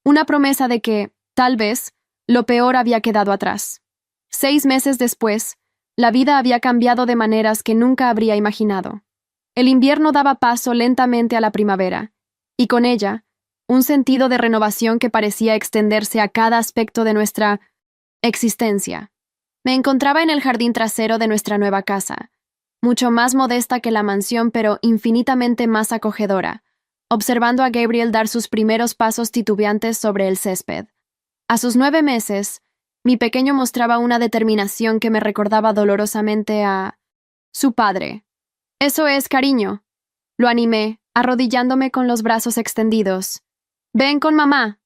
Una promesa de que, tal vez, lo peor había quedado atrás. 6 meses después, la vida había cambiado de maneras que nunca habría imaginado. El invierno daba paso lentamente a la primavera, y con ella, un sentido de renovación que parecía extenderse a cada aspecto de nuestra existencia. Me encontraba en el jardín trasero de nuestra nueva casa, mucho más modesta que la mansión pero infinitamente más acogedora, observando a Gabriel dar sus primeros pasos titubeantes sobre el césped. A sus 9 meses, mi pequeño mostraba una determinación que me recordaba dolorosamente a su padre. «Eso es, cariño», lo animé, arrodillándome con los brazos extendidos. «Ven con mamá».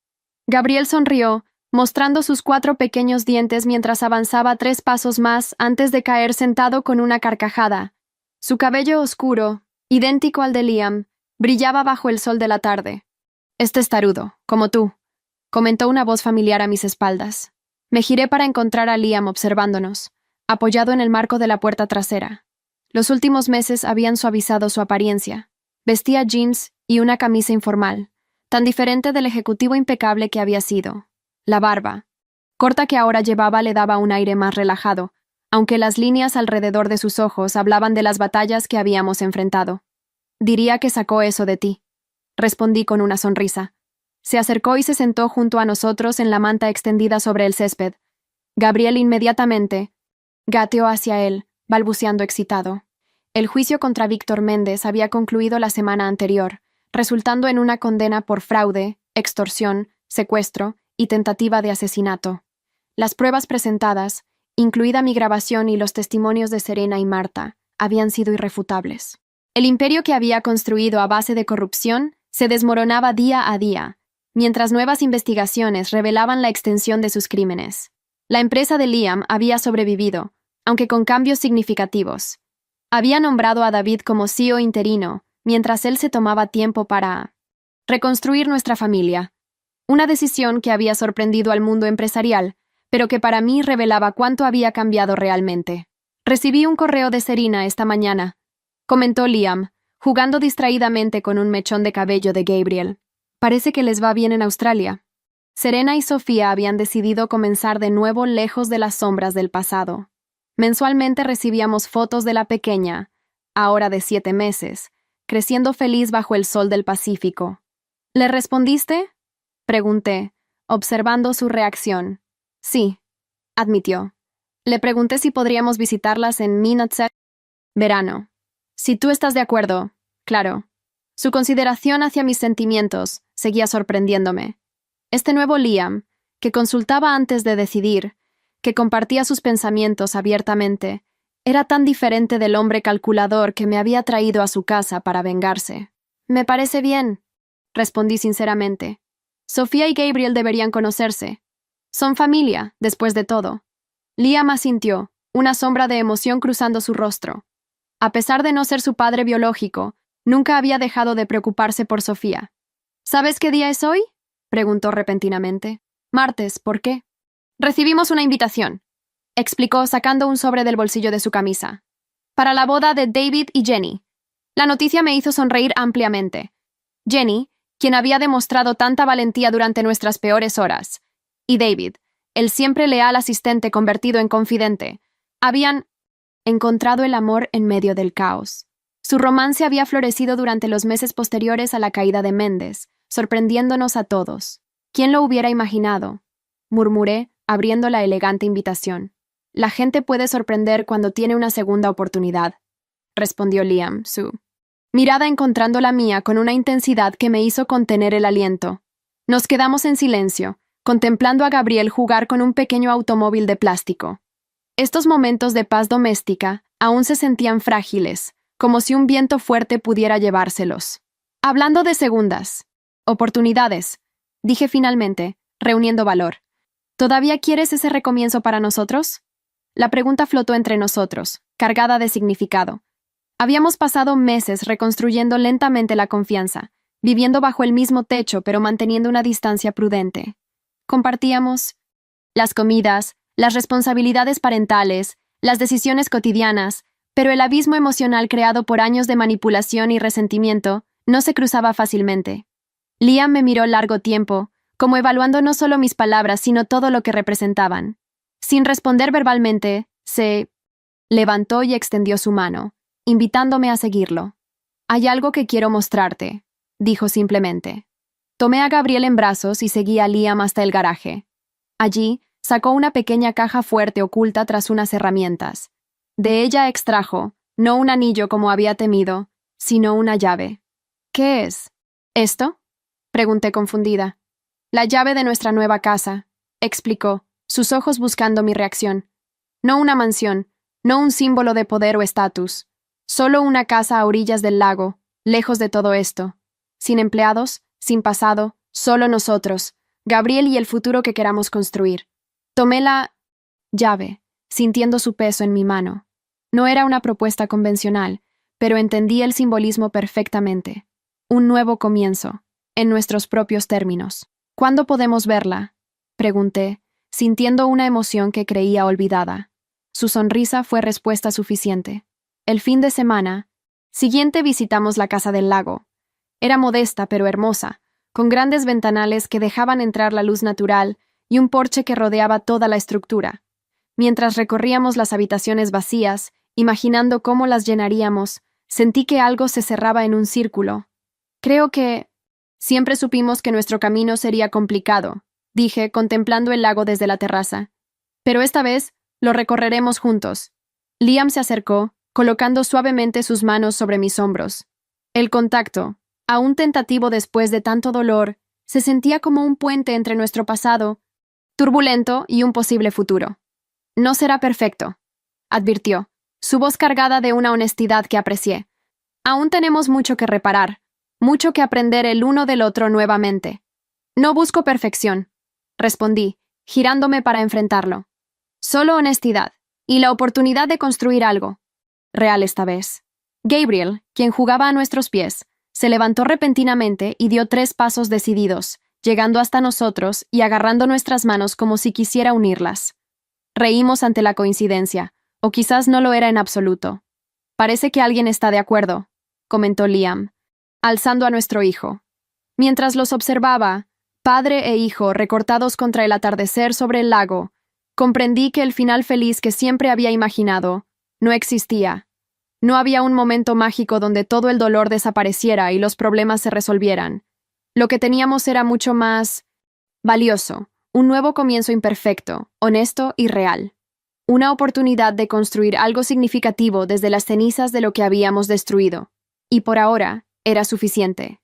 Gabriel sonrió, mostrando sus 4 pequeños dientes mientras avanzaba 3 pasos más antes de caer sentado con una carcajada. Su cabello oscuro, idéntico al de Liam, brillaba bajo el sol de la tarde. «Es testarudo, como tú», comentó una voz familiar a mis espaldas. Me giré para encontrar a Liam observándonos, apoyado en el marco de la puerta trasera. Los últimos meses habían suavizado su apariencia. Vestía jeans y una camisa informal, tan diferente del ejecutivo impecable que había sido. La barba, corta que ahora llevaba, le daba un aire más relajado, aunque las líneas alrededor de sus ojos hablaban de las batallas que habíamos enfrentado. «Diría que sacó eso de ti», respondí con una sonrisa. Se acercó y se sentó junto a nosotros en la manta extendida sobre el césped. Gabriel inmediatamente gateó hacia él, balbuceando excitado. El juicio contra Víctor Méndez había concluido la semana anterior, resultando en una condena por fraude, extorsión, secuestro y tentativa de asesinato. Las pruebas presentadas, incluida mi grabación y los testimonios de Serena y Marta, habían sido irrefutables. El imperio que había construido a base de corrupción se desmoronaba día a día, mientras nuevas investigaciones revelaban la extensión de sus crímenes. La empresa de Liam había sobrevivido, aunque con cambios significativos. Había nombrado a David como CEO interino, mientras él se tomaba tiempo para reconstruir nuestra familia. Una decisión que había sorprendido al mundo empresarial, pero que para mí revelaba cuánto había cambiado realmente. «Recibí un correo de Serena esta mañana», comentó Liam, jugando distraídamente con un mechón de cabello de Gabriel. «Parece que les va bien en Australia». Serena y Sofía habían decidido comenzar de nuevo lejos de las sombras del pasado. Mensualmente recibíamos fotos de la pequeña, ahora de 7 meses, creciendo feliz bajo el sol del Pacífico. «¿Le respondiste?», pregunté, observando su reacción. «Sí», admitió. Le pregunté si podríamos visitarlas en Minotset verano. «Si tú estás de acuerdo, claro». Su consideración hacia mis sentimientos seguía sorprendiéndome. Este nuevo Liam, que consultaba antes de decidir, que compartía sus pensamientos abiertamente, era tan diferente del hombre calculador que me había traído a su casa para vengarse. «Me parece bien», respondí sinceramente. «Sofía y Gabriel deberían conocerse. Son familia, después de todo». Liam asintió, una sombra de emoción cruzando su rostro. A pesar de no ser su padre biológico, nunca había dejado de preocuparse por Sofía. «¿Sabes qué día es hoy?», preguntó repentinamente. «Martes, ¿por qué?» «Recibimos una invitación», explicó sacando un sobre del bolsillo de su camisa. para la boda de David y Jenny. La noticia me hizo sonreír ampliamente. Jenny, quien había demostrado tanta valentía durante nuestras peores horas, y David, el siempre leal asistente convertido en confidente, habían encontrado el amor en medio del caos. Su romance había florecido durante los meses posteriores a la caída de Méndez, sorprendiéndonos a todos. ¿Quién lo hubiera imaginado?, murmuré, abriendo la elegante invitación. La gente puede sorprender cuando tiene una segunda oportunidad, respondió Liam, su mirada encontrando la mía con una intensidad que me hizo contener el aliento. Nos quedamos en silencio, contemplando a Gabriel jugar con un pequeño automóvil de plástico. Estos momentos de paz doméstica aún se sentían frágiles, como si un viento fuerte pudiera llevárselos. Hablando de segundas oportunidades, dije finalmente, reuniendo valor. ¿Todavía quieres ese recomienzo para nosotros? La pregunta flotó entre nosotros, cargada de significado. Habíamos pasado meses reconstruyendo lentamente la confianza, viviendo bajo el mismo techo pero manteniendo una distancia prudente. Compartíamos las comidas, las responsabilidades parentales, las decisiones cotidianas, pero el abismo emocional creado por años de manipulación y resentimiento no se cruzaba fácilmente. Liam me miró largo tiempo, como evaluando no solo mis palabras sino todo lo que representaban. Sin responder verbalmente, se levantó y extendió su mano, invitándome a seguirlo. «Hay algo que quiero mostrarte», dijo simplemente. Tomé a Gabriel en brazos y seguí a Liam hasta el garaje. Allí, sacó una pequeña caja fuerte oculta tras unas herramientas. De ella extrajo, no un anillo como había temido, sino una llave. «¿Qué es? ¿Esto?», pregunté confundida. «La llave de nuestra nueva casa», explicó, sus ojos buscando mi reacción. «No una mansión, no un símbolo de poder o estatus. Solo una casa a orillas del lago, lejos de todo esto. Sin empleados, sin pasado, solo nosotros, Gabriel y el futuro que queramos construir». Tomé la llave, sintiendo su peso en mi mano. No era una propuesta convencional, pero entendí el simbolismo perfectamente. Un nuevo comienzo, en nuestros propios términos. «¿Cuándo podemos verla?», pregunté, sintiendo una emoción que creía olvidada. Su sonrisa fue respuesta suficiente. El fin de semana siguiente visitamos la casa del lago. Era modesta pero hermosa, con grandes ventanales que dejaban entrar la luz natural y un porche que rodeaba toda la estructura. Mientras recorríamos las habitaciones vacías, imaginando cómo las llenaríamos, sentí que algo se cerraba en un círculo. «Creo que siempre supimos que nuestro camino sería complicado», dije, contemplando el lago desde la terraza. «Pero esta vez lo recorreremos juntos». Liam se acercó, colocando suavemente sus manos sobre mis hombros. El contacto, aún tentativo después de tanto dolor, se sentía como un puente entre nuestro pasado turbulento y un posible futuro. «No será perfecto», advirtió, su voz cargada de una honestidad que aprecié. «Aún tenemos mucho que reparar, mucho que aprender el uno del otro nuevamente». «No busco perfección», respondí, girándome para enfrentarlo. «Solo honestidad, y la oportunidad de construir algo real esta vez». Gabriel, quien jugaba a nuestros pies, se levantó repentinamente y dio 3 pasos decididos, llegando hasta nosotros y agarrando nuestras manos como si quisiera unirlas. Reímos ante la coincidencia, o quizás no lo era en absoluto. «Parece que alguien está de acuerdo», comentó Liam, alzando a nuestro hijo. Mientras los observaba, padre e hijo recortados contra el atardecer sobre el lago, comprendí que el final feliz que siempre había imaginado no existía. No había un momento mágico donde todo el dolor desapareciera y los problemas se resolvieran. Lo que teníamos era mucho más valioso, un nuevo comienzo imperfecto, honesto y real. Una oportunidad de construir algo significativo desde las cenizas de lo que habíamos destruido. Y por ahora, era suficiente.